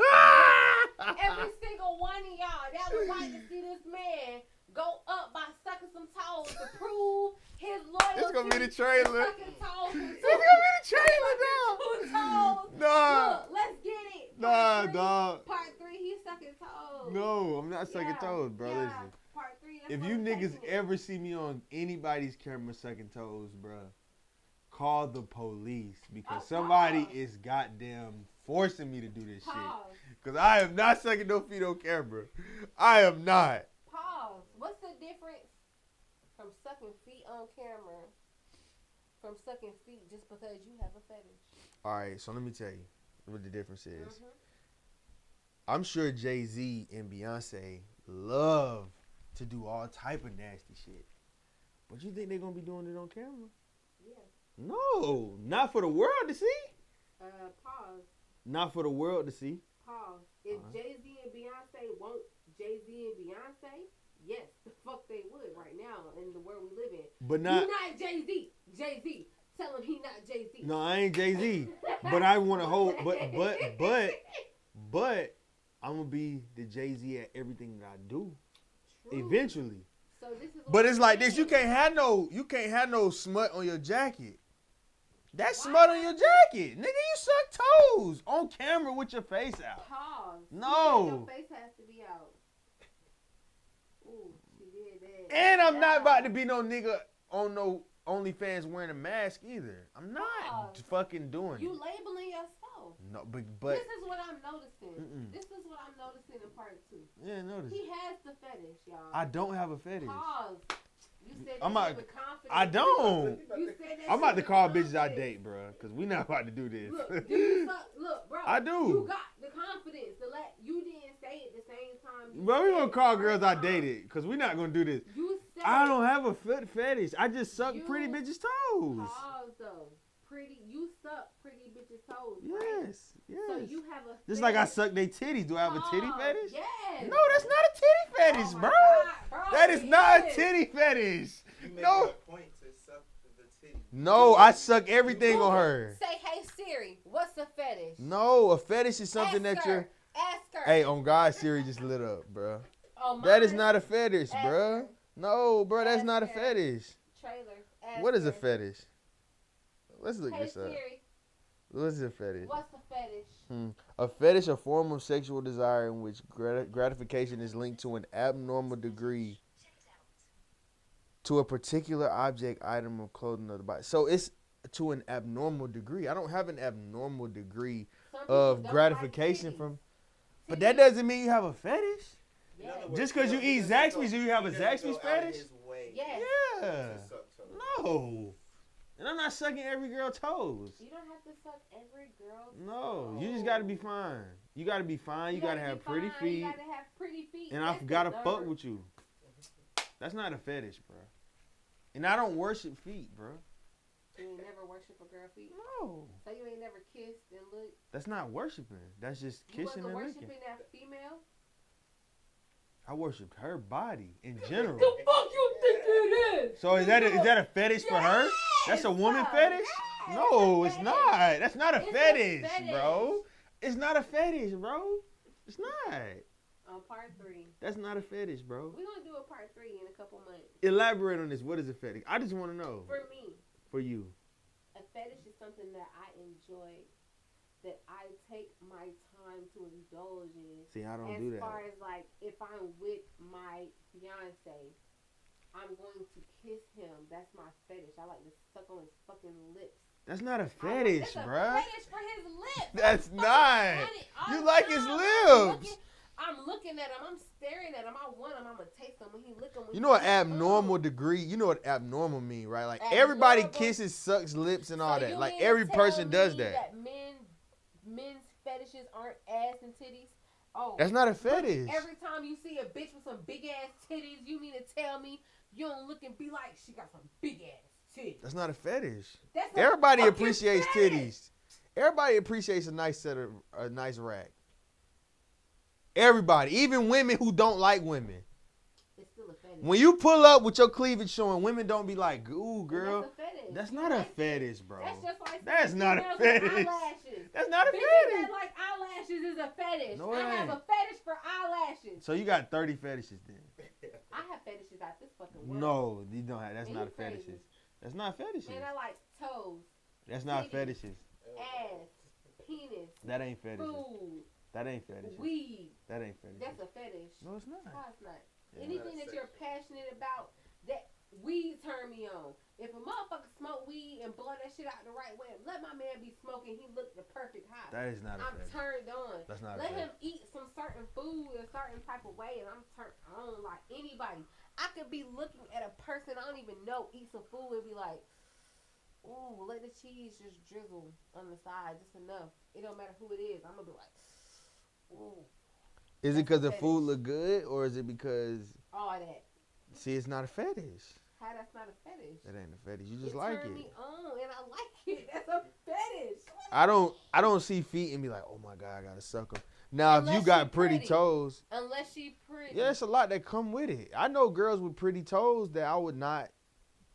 now, every single one of y'all that would like to see this man go up by sucking some toes to prove his loyalty. It's gonna be the trailer. It's gonna be the trailer now. Nah. Look, let's get it. Nah, dog. Part 3, he's sucking toes. No, I'm not sucking toes, bro. Yeah. Listen. Part 3. If you niggas ever see me on anybody's camera sucking toes, bro, call the police because somebody is goddamn forcing me to do this shit. Because I am not sucking no feet on camera. I am not. Pause. What's the difference from sucking feet on camera from sucking feet just because you have a fetish? All right, so let me tell you what the difference is. I'm sure Jay-Z and Beyonce love to do all type of nasty shit. But you think they're going to be doing it on camera? Yeah. No, not for the world to see. Pause. Not for the world to see. Pause. If Jay-Z and Beyonce want Jay-Z and Beyonce, yes, the fuck they would right now in the world we live in. But not. You not Jay-Z. Jay-Z. Tell him he not Jay-Z. No, I ain't Jay-Z. But I want to hold. But I'm gonna be the Jay-Z at everything that I do. True. Eventually. So this is. But it's like this. You can't have no smut on your jacket. That's smut on your jacket, nigga. You suck toes on camera with your face out. Pause. No. Your face has to be out. Ooh, she did that. And I'm not about to be no nigga on no OnlyFans wearing a mask either. I'm not fucking doing You it. labeling yourself. No, but this is what I'm noticing. This is what I'm noticing in part 2. Yeah, notice. He has the fetish, y'all. I don't have a fetish. Pause. You said I'm that not. shit with confidence. I don't. You said that I'm about shit to with call bitches I confidence. date, bro, because we not about to do this. Look, do you look, bro. I do. You got the confidence to let. You didn't say it the same time. Bro, we gonna call girls I dated, because we not gonna do this. You said I don't have a fetish. I just suck pretty bitches' toes. Pause though. You suck pretty bitches' toes. Right? Yes. So you have a. Just like I suck their titties. Do I have a titty fetish? Yes. No, that's not a titty fetish, Oh bro. God, bro. That is not a titty fetish. You make No. a point to suck the titty. No, I suck everything on her. Say, hey Siri, what's a fetish? No, a fetish is something Ask that her. you're. Ask her. Hey, on God, Siri just lit up, bro. Oh, That is mine. not a fetish, Ask bro. her. No, bro, that's Ask not a her. fetish. Trailer. Ask What is a her. fetish? Let's look Hey this up. Siri, What's a fetish? what's a fetish? A fetish, a form of sexual desire in which gratification is linked to an abnormal degree to a particular object, item, of clothing of the body. So it's to an abnormal degree. I don't have an abnormal degree Some people of don't gratification like titties. from. But that doesn't mean you have a fetish. In Yes. other words, Just 'cause you he eat doesn't Zaxby's, go- you have a he doesn't Zaxby's go out of fetish? his way Yes. Yeah. to suck toes. No. And I'm not sucking every girl toes. You don't have to suck every girl's No. toes. You just gotta be fine. You gotta be fine. You gotta have be pretty fine, feet. You gotta have pretty feet. And I That's gotta the fuck nerve. with you. That's not a fetish, bro. And I don't worship feet, bro. You ain't never worship a girl feet. No. So you ain't never kissed and looked. That's not worshiping. That's just You kissing wasn't and worshiping licking. that female. I worshiped her body in general. The fuck you think it is? So is that a fetish for her? That's a woman Yes, fetish? yes, No, it's it's a not. fetish. That's not a It's a fetish, fetish. bro. It's not a fetish, bro. It's not. On part 3. That's not a fetish, bro. We're gonna do a part 3 in a couple months. Elaborate on this. What is a fetish? I just want to know. For me, For you. a fetish is something that I enjoy, that I take my time to indulge in. See, I don't As do that. far as like, if I'm with my fiance, I'm going to kiss him. That's my fetish. I like to suck on his fucking lips. That's not a That's fetish, a bruh. fetish for his lips. That's I'm not. fucking funny all You the like his time. lips. I'm looking at him. I'm staring at him. I want him. I'm gonna taste him when he lick him. You know what abnormal degree? You know what abnormal mean, right? Like everybody kisses, sucks lips, and all So that. you Like mean to every tell person does me that. Men's fetishes aren't ass and titties. Oh, That's not a look, fetish. every time you see a bitch with some big ass titties, you mean to tell me you don't look and be like, she got some big ass titties? That's not a fetish. That's a Everybody fucking appreciates fetish. titties. Everybody appreciates a nice rack. Everybody, even women who don't like women. It's still a fetish. When you pull up with your cleavage showing, women don't be like, "Ooh, And girl." That's a fetish. That's You not a like it. fetish, bro. That's just like That's not a females with fetish. Eyelashes. That's not a Bitches fetish. that like eyelashes is a fetish. No, I it have ain't. a fetish for eyelashes. So you got 30 fetishes then? I have fetishes out this fucking world. No, you don't have. That's Man, not you crazy. fetishes. That's not fetishes. Man, I like toes, That's not titties. fetishes. ass, penis, That ain't fetishes. food, That ain't fetishes. weed. That ain't fetishes. That's a fetish. No, it's not. No, it's not. Yeah. Anything that you're passionate about, that weed turn me on. If a motherfucker smoke weed and blow that shit out the right way, let my man be smoking. He look the perfect high. That is not a I'm fetish. turned on. That's not a Let him fetish. eat some certain food a certain type of way, and I'm turned on like anybody. I could be looking at a person I don't even know eat some food and be like, ooh, let the cheese just drizzle on the side, just enough. It don't matter who it is. I'm gonna be like, ooh, Is it because the fetish. food look good, or is it because? all that. See, it's not a fetish. How that's not a fetish? That ain't a fetish. You just it like turned it. me on, and I like it. That's a fetish. I don't see feet and be like, oh my god, I gotta suck them. Now, if Unless you got she pretty pretty. toes, Unless she pretty. yeah, it's a lot that come with it. I know girls with pretty toes that I would not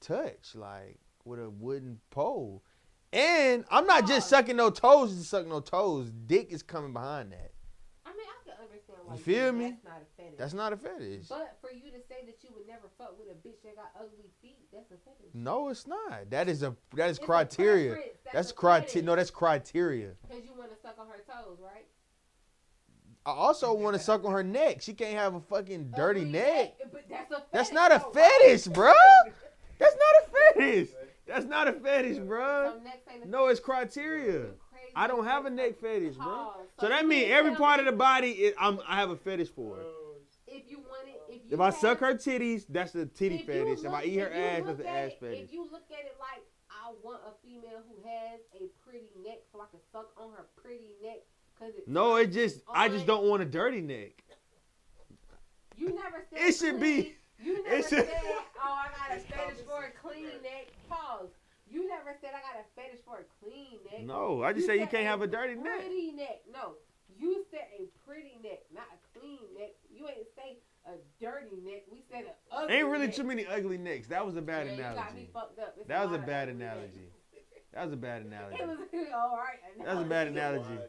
touch, like with a wooden pole. And I'm not just sucking no toes, just sucking no toes. Dick is coming behind that. I mean, I can understand why You feel me? that's not a fetish. That's not a fetish. But for you to say that you would never fuck with a bitch that got ugly feet, that's a fetish. No, it's not. That is It's criteria. That's criteria. No, that's criteria. Because you want to suck on her toes, right? I also want to suck on her neck. She can't have a fucking dirty Ugly neck. But that's a fetish. That's not a though, fetish, right? bro. That's not a fetish. That's not a fetish, bro. So necks ain't a No, it's fetish? criteria. You crazy. I don't have a neck fetish, bro. Pause. So that you means mean every tell part of me the body, I have a fetish for. If you want it, If I suck her titties, that's the titty fetish. If I eat her if you ass, look that's the at ass it- fetish. If you look at it like I want a female who has a pretty neck, so I can suck on her pretty neck, cause it's No, it just I just on- don't want a dirty neck. You never said It should clean. be. You never it should- said, "Oh, I got a fetish for a clean neck." Pause. You never said I got a fetish for a clean neck. No, I just say you said can't have a dirty neck. Pretty neck. No, you said a pretty neck, not a clean neck. You ain't say a dirty neck. We said an ugly. Ain't really neck. too many ugly necks. That was a bad Yeah, you got me analogy. fucked up. It's That was a lot of bad ugly analogy. necks. That was a bad analogy. It was all right. That was a bad analogy.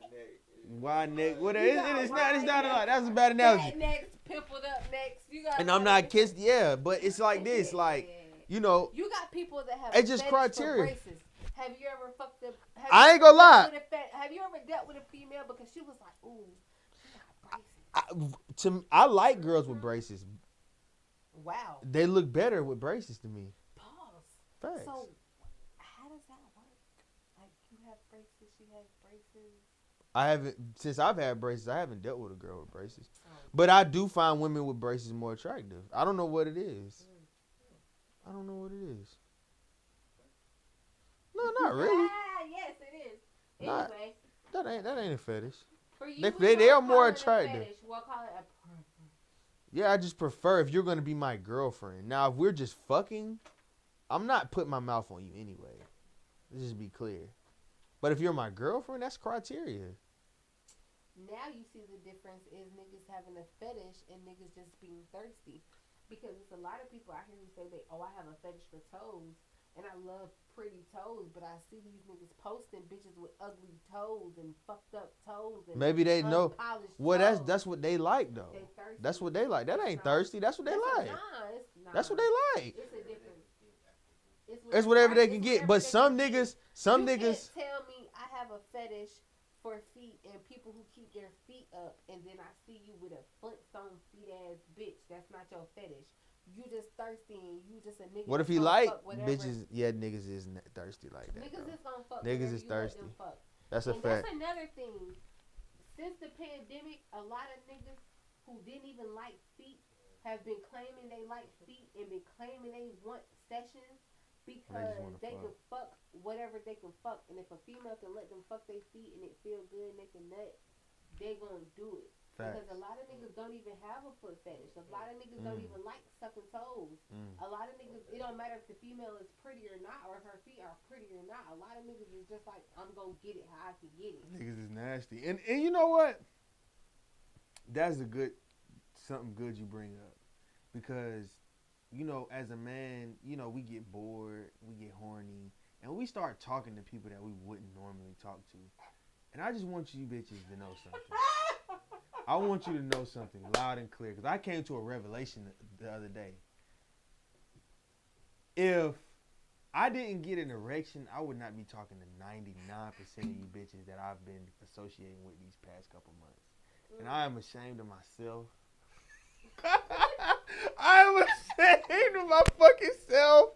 Wide neck. What? You It's got not. It's wide not a lot. necks, That's a bad Fat analogy. necks, pimpled up necks. You got. And I'm not kissed. Yeah, but it's like this. Like you know. You got people that have. It's just fetish criteria. For braces. Have you ever fucked up? I ain't gonna lie. Have you ever dealt with a female because she was like, ooh, she got braces? I like girls with braces. Wow. They look better with braces to me. Pause. Facts. So, how does that work? Like, you have braces, she has braces. I haven't since I've had braces. I haven't dealt with a girl with braces, but I do find women with braces more attractive. I don't know what it is. I don't know what it is. No, not really. Yes, it is. Not- Anyway, That ain't a fetish. for you, They are more call it a attractive. fetish. We'll call it a preference. Yeah, I just prefer if you're gonna be my girlfriend. Now, if we're just fucking, I'm not putting my mouth on you anyway. Let's just be clear. But if you're my girlfriend, that's criteria. Now you see the difference is niggas having a fetish and niggas just being thirsty. Because it's a lot of people out here who say I have a fetish for toes. And I love pretty toes, but I see these niggas posting bitches with ugly toes and fucked up toes. And Maybe they know. unpolished Well, toes. that's what they like though. They thirsty. That's what they like. That ain't Nah. thirsty. That's what they like. It's not. That's what they like. It's a difference. It's whatever they can it's get. whatever But they some can get. niggas, some You niggas. can't tell me I have a fetish for feet and people who keep their feet up, and then I see you with a Flintstone feet ass bitch. That's not your fetish. You just thirsty and you just a nigga. What if he that's like gonna fuck whatever. bitches? Yeah, niggas is thirsty like that. Niggas Though. is gonna fuck. Niggas whatever is you let thirsty. them fuck. That's a And fact. that's another thing. Since the pandemic, a lot of niggas who didn't even like feet have been claiming they like feet and been claiming they want sessions because wanna they fuck. can fuck whatever they can fuck. And if a female can let them fuck their feet and it feel good and they can nut, they gonna do it. Facts. Because a lot of niggas don't even have a foot fetish. A lot of niggas don't even like sucking toes. A lot of niggas, it don't matter if the female is pretty or not, or if her feet are pretty or not. A lot of niggas is just like, I'm gonna get it how I can get it. Niggas is nasty. And you know what? That's something good you bring up. Because, you know, as a man, you know, we get bored, we get horny, and we start talking to people that we wouldn't normally talk to. And I just want you bitches to know something. I want you to know something loud and clear. Because I came to a revelation the other day. If I didn't get an erection, I would not be talking to 99% of you bitches that I've been associating with these past couple months. And I am ashamed of myself. I am ashamed of my fucking self.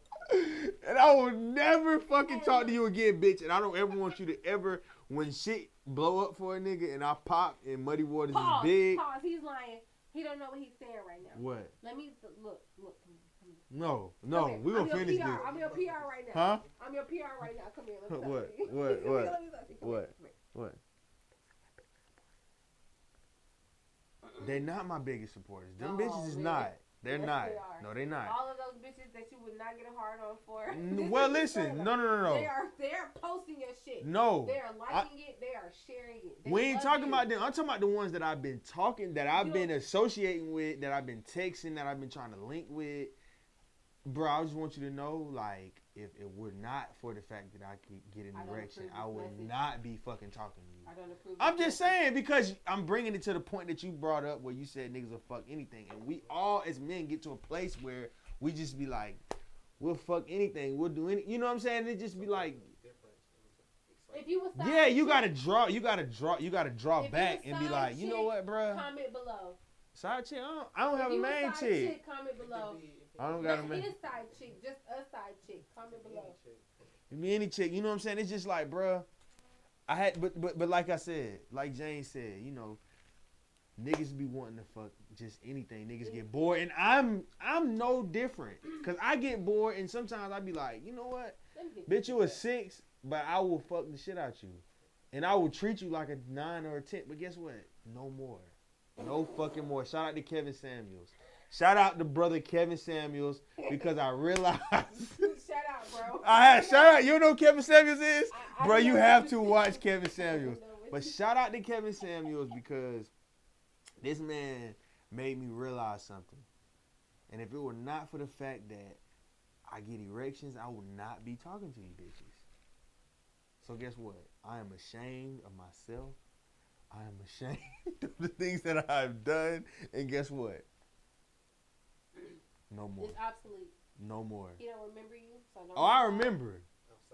And I will never fucking talk to you again, bitch. And I don't ever want you to ever, when shit blow up for a nigga and I pop and Muddy Waters is big. Pause. He's lying. He don't know what he's saying right now. What? Let me look. Come here. No, Come here. we gonna I'm finish your PR. this. I'm your PR right now. Huh? I'm your PR right now. Come here. Let me talk What? to you. What? Come What? here, let me talk to you. Come What? here, come here. What? They're not my biggest supporters. Them Oh, bitches is man. not. They're Yes, not. they are. No, they're not. All of those bitches that you would not get a hard on for. Well, listen. No. They are posting your shit. No. They are liking it. They are sharing it. We ain't talking about them. I'm talking about the ones that I've been been associating with, that I've been texting, that I've been trying to link with. Bro, I just want you to know, like, if it were not for the fact that I could get an erection, I would not be fucking talking to you. I don't approve. I'm just saying, because I'm bringing it to the point that you brought up where you said niggas will fuck anything. And we all, as men, get to a place where we just be like, we'll fuck anything. We'll do any, you know what I'm saying? It just be like, if you was yeah, you gotta draw back and be like, you know what, bro? Comment below. Side chick? I don't have a main chick. Comment below. I don't got a main. His side chick, just a side chick. Comment below. It be any chick, you know what I'm saying? It's just like, bro, I had, but like I said, like Jane said, you know, niggas be wanting to fuck just anything. Niggas get bored, and I'm no different, cause I get bored, and sometimes I be like, you know what, bitch, you a 6, but I will fuck the shit out you, and I will treat you like a 9 or a 10. But guess what? No more, no fucking more. Shout out to Kevin Samuels. Shout out to brother Kevin Samuels, because I realized. Shout out, bro. Shout out. You know who Kevin Samuels is? Bro, you have to watch Kevin Samuels. But shout out to Kevin Samuels, because this man made me realize something. And if it were not for the fact that I get erections, I would not be talking to you bitches. So guess what? I am ashamed of myself. I am ashamed of the things that I've done. And guess what? No more. It's obsolete. No more. He don't remember you. So no. Oh, I remember.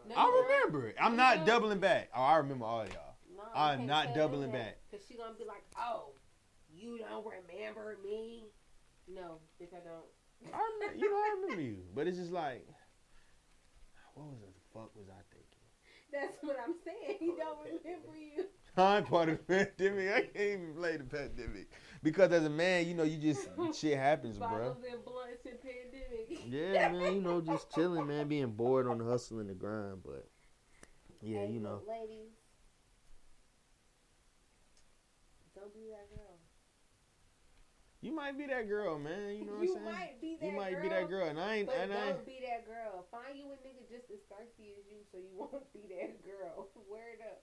No, I remember. I'm not doubling back. Oh, I remember all y'all. No, I'm not doubling back. Because she going to be like, oh, you don't remember me? No, bitch, I don't. I remember, I remember you. But it's just like, what was the fuck was I thinking? That's what I'm saying. He don't remember you. I'm part of the pandemic. I can't even play the pandemic. Because as a man, you know, you just, shit happens, bro. Bottles and blunts and pandemic. Yeah, man, you know, just chilling, man, being bored on the hustle and the grind. But, yeah, hey, you know. Ladies, don't be that girl. You might be that girl, man. You know what I'm saying? You might be that girl. You might be that girl. And I ain't. Don't be that girl. Find you a nigga just as thirsty as you so you won't be that girl. Word up.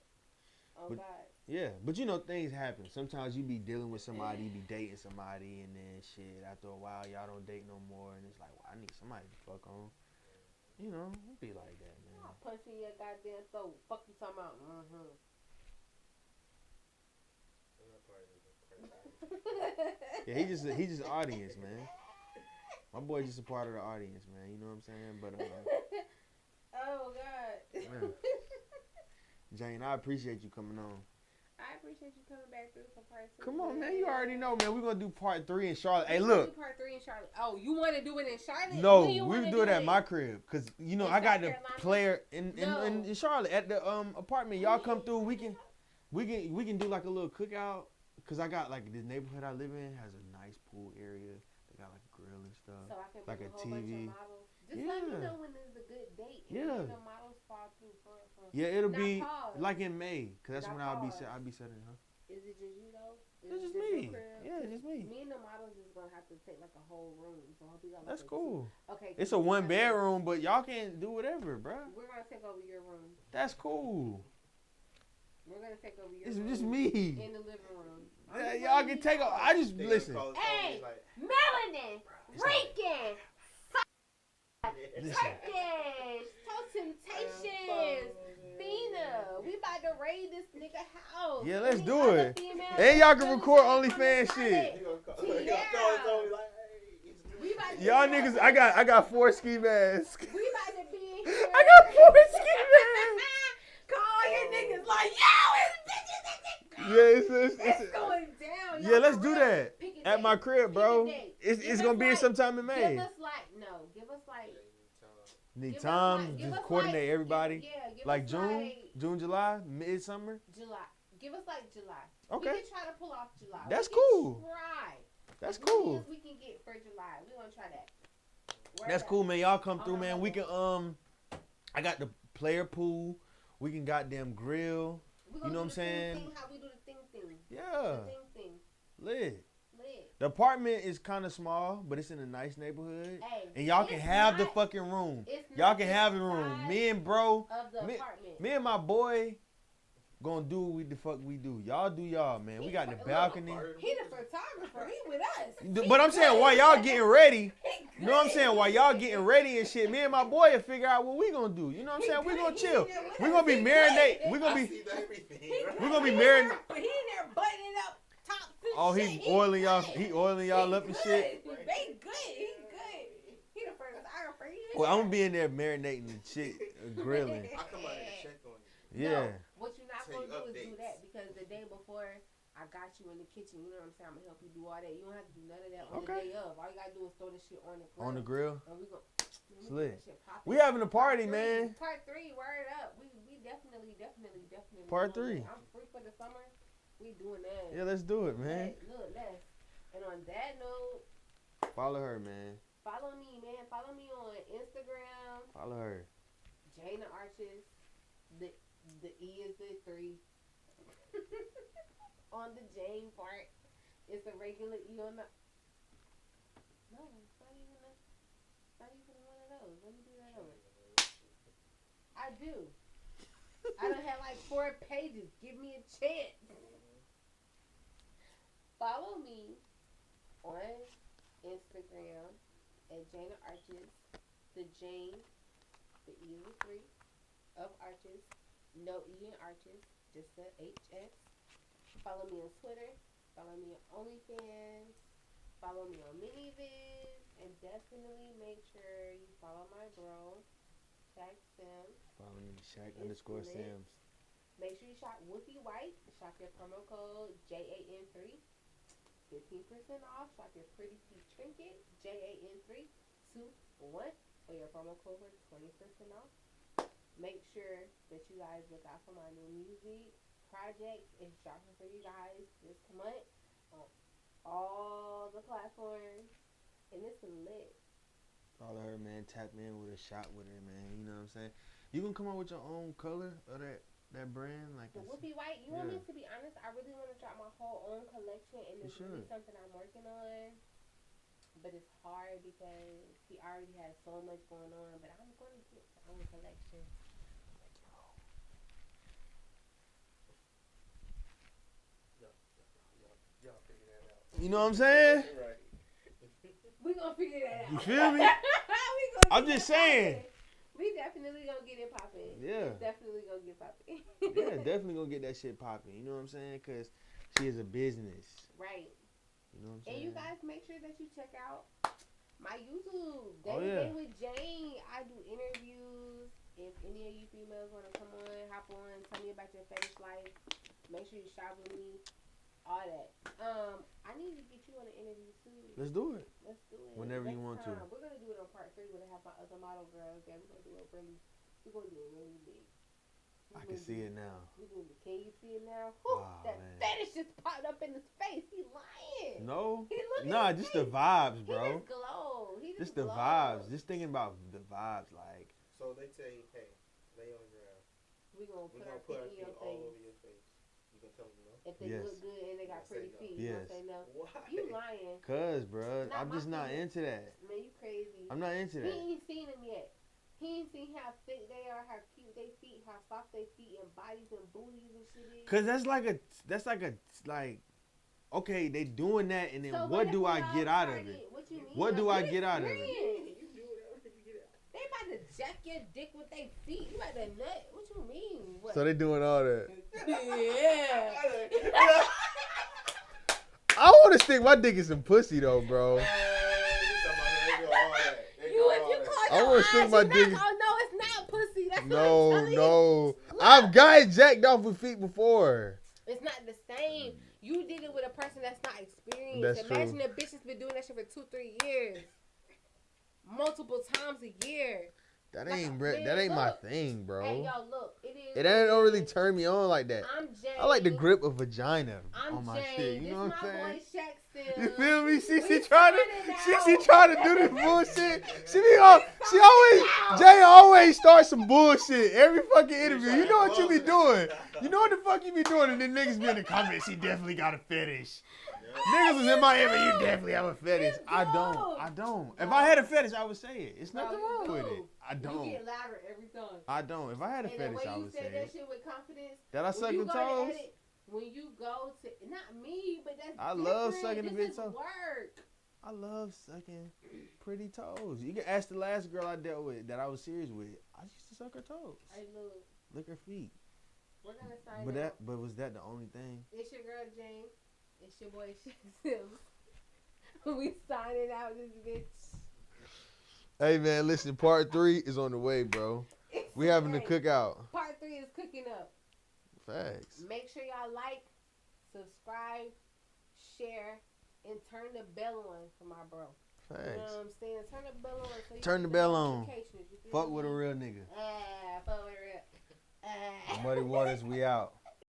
Oh, but, God. Yeah, but you know, things happen. Sometimes you be dealing with somebody, you be dating somebody, and then shit, after a while, y'all don't date no more, and it's like, well, I need somebody to fuck on. You know, it be like that, man. I'll punch you in your goddamn throat. Fuck you talking about. Yeah, he just audience, man. My boy just a part of the audience, man. You know what I'm saying? But oh God. Man. Jane, I appreciate you coming on. I appreciate you coming back through for part 2. Come on, man. You already know, man. We're going to do part 3 in Charlotte. Hey, Do look. part 3 in Charlotte. Oh, you want to do it in Charlotte? No, we do it at my crib. Because, you know, In I got South the Carolina? player in Charlotte at the apartment. Y'all come through. We can do like a little cookout. Because I got, like, the neighborhood I live in has a nice pool area. They got, like, a grill and stuff. So I can like bring a a whole TV. bunch of models. Just let me know when is a good date. Yeah. The models fall through for Yeah, it'll Not be pause. like in May. Because that's Not when I'll be pause. setting, huh? Is it just you though? It's it just your me. crib? Yeah, just me. Me and the models is gonna have to take like a whole room. So I'll be like That's cool. Okay. It's a 1 bedroom, but y'all can do whatever, bro. We're gonna take over your room. That's cool. We're gonna take over your It's room. just me. In the living room. Yeah, y'all can take over. I just listen. Hey, Melanin, Rican, Listen. Turkish, Toe Temptations, Fina. We about to raid this nigga house. Yeah, let's Any do other it. females And y'all can that record come OnlyFans inside shit. it. We about to Y'all be niggas, I got 4 ski masks. We about to be in here. I got 4 ski masks. Call your niggas like, yo, Yeah, it's going down. yeah, let's do that Pick a at date. my crib, bro. Pick a date. It's Give gonna us be like- sometime in May. Give us like Need give us time, like- give just us coordinate like- everybody. give Like us June, like June, July, midsummer. July. Give us like July. Okay. We can try to pull off July. That's We can cool. Try. That's As many cool. as we can get for July. We gonna try that. Word That's up. cool, man. Y'all come On through, my man. We can mother. I got the player pool. We can goddamn grill. We You gonna know what I'm do the thing saying? Thing, how we do the thing. Yeah. The thing. Lit. Lit. The apartment is kind of small, but it's in a nice neighborhood. Hey, And y'all can have the not- fucking room. it's Y'all not can the have the room. size Me and bro, of the me, apartment. me and my boy gonna do what the fuck we do. Y'all do y'all, man. We got the balcony. He the photographer. He with us. But I'm saying, while y'all getting ready, you know what I'm saying? While y'all getting ready and shit, me and my boy will figure out what we gonna do. You know what I'm saying? We gonna chill. We gonna be marinate. We gonna be. We gonna be marinating. He in there buttoning up tops and Oh, shit. he oiling y'all. He oiling y'all up and shit. They good. He good. He the photographer. Well, I'm gonna be in there marinating and shit, grilling. I come out and check on you. Yeah. No, what you're not Tell gonna you do is do updates. that because the day before I got you in the kitchen. You know what I'm saying? I'm gonna help you do all that. You don't have to do none of that on the day of. All you gotta do is throw the shit on the grill. On the grill. And we gonna Slick. that shit poppin'. We having a party, Part man. Part 3, word up. We definitely. Part doing 3. that. I'm free for the summer. We doing that. Yeah, let's do it, man. Look, let's. And on that note, Follow her, man. follow me, man. Follow me on Instagram, Follow her. Jana Arches. The E is the 3. On the Jane part, it's a regular E on the. No, it's not even one of those. Let me do that over. I do. I done had like 4 pages. Give me a chance. Follow me on Instagram at Jana Arches. The Jane, the E is the 3 of Arches. No E in Arches, just the HS. Follow me on Twitter. Follow me on OnlyFans. Follow me on MiniViz. And definitely make sure you follow my bro, Shaq Sims. Follow me, Shaq It's _ lit. Sims. Make sure you shop Whoopi White. Shop your promo code JAN3. 15% off. Shop your Pretty Feet Trinket. JAN321 for your promo code for 20% off. Make sure that you guys look out for my new music projects. It's dropping for you guys this month on all the platforms. And it's lit. Follow her, man. Tap in with a shot with her, man. You know what I'm saying? You can come up with your own color of that brand, like The it's- Whoopi White, you want yeah. me to be honest? I really want to drop my whole own collection, and it's really something I'm working on. But it's hard because he already has so much going on. But I'm going to get my own collection. Y'all figure that out. You know what I'm saying? Right. We gonna figure that out. You feel me? We gonna I'm get just it saying. poppin'. We definitely gonna get it popping. Yeah. It's definitely gonna get popping. Yeah, definitely gonna get that shit popping. You know what I'm saying? Because she is a business. Right. You know what I'm And saying? you guys make sure that you check out my YouTube, Day Oh, to yeah. Day with Jane. I do interviews. If any of you females want to come on, hop on, tell me about your fetish life. Make sure you shop with me. All that. I need to get you on an interview too. Let's do it. Let's do it. Whenever you Next want to. time. We're gonna do it on part 3 when I have my other model girls. That we're gonna do it really. We're gonna do it really big. I can see it now. Can you see it now? Whew, Oh, that man. fetish just popped up in his face. He lying. No? He look at Nah, his just the face. vibes, He bro. just glow. He Just just the glow. vibes. Just thinking about the vibes, like. So they say, hey, lay on the ground. We gonna We're put our gonna put feet in our your feet all face. over your face. You gonna tell them no? If they Yes. look good and they got I'll say pretty no. feet, you Yes. gonna say no. Why? You lying. Cuz, bro, Not I'm my just not feet. into that. Man, you crazy. I'm not into He that. ain't seen them yet. He ain't seen how thick they are, how cute they feet, how soft they feet and bodies and booties and shit is. Cause that's like okay, they doing that, and then So what if do we I all get out of started- it? What you mean? What do A I good get out of it? experience. You do whatever you get out. They about to jack your dick with their feet. You about to nut. What you mean? What? So they doing all that. Yeah. I want to stick my dick in some pussy though, bro. You, if you call I your wanna eyes, stick my you not dick- gonna know it's not pussy. That's what I'm No, telling you. no. Look. I've gotten jacked off with feet before. It's not the same. You did it with a person that's not experienced. That's Imagine true. a bitch that's been doing that shit for 2-3 years. Multiple times a year. That Like, ain't man, that ain't my look. thing, bro. Hey, yo, look. It is. It don't really turn me on like that. I'm Jane. I like the grip of vagina I'm on my Jane. shit. You This know what my I'm saying? boy Shaq still. You feel me? She We trying to started she out. trying to do this bullshit. She always out. Jay always starts some bullshit every fucking interview. You know what you be doing. You know what the fuck you be doing, and then niggas be in the comments. She definitely got a fetish. Niggas is in Miami. You definitely have a fetish. I don't. If I had a fetish, I would say it. It's nothing wrong with it. I don't. You get louder every time. I don't. If I had a fetish, I would say And the way you said that it. shit with confidence. That I suck the toes. When you go to, not me, but that's I love sucking the this bitch toes. Work. I love sucking pretty toes. You can ask the last girl I dealt with that I was serious with. I used to suck her toes. Hey, look. Lick her feet. We're gonna sign But was that the only thing? It's your girl Jane. It's your boy Sims. We signing out this bitch. Hey man, listen. Part 3 is on the way, bro. We having the cookout. Part 3 is cooking up. Facts. Make sure y'all like, subscribe, share, and turn the bell on for my bro. Facts. You know what I'm saying? Turn the bell on. So you Turn the bell on. Fuck with a real nigga. Fuck with a real. Muddy Waters, we out.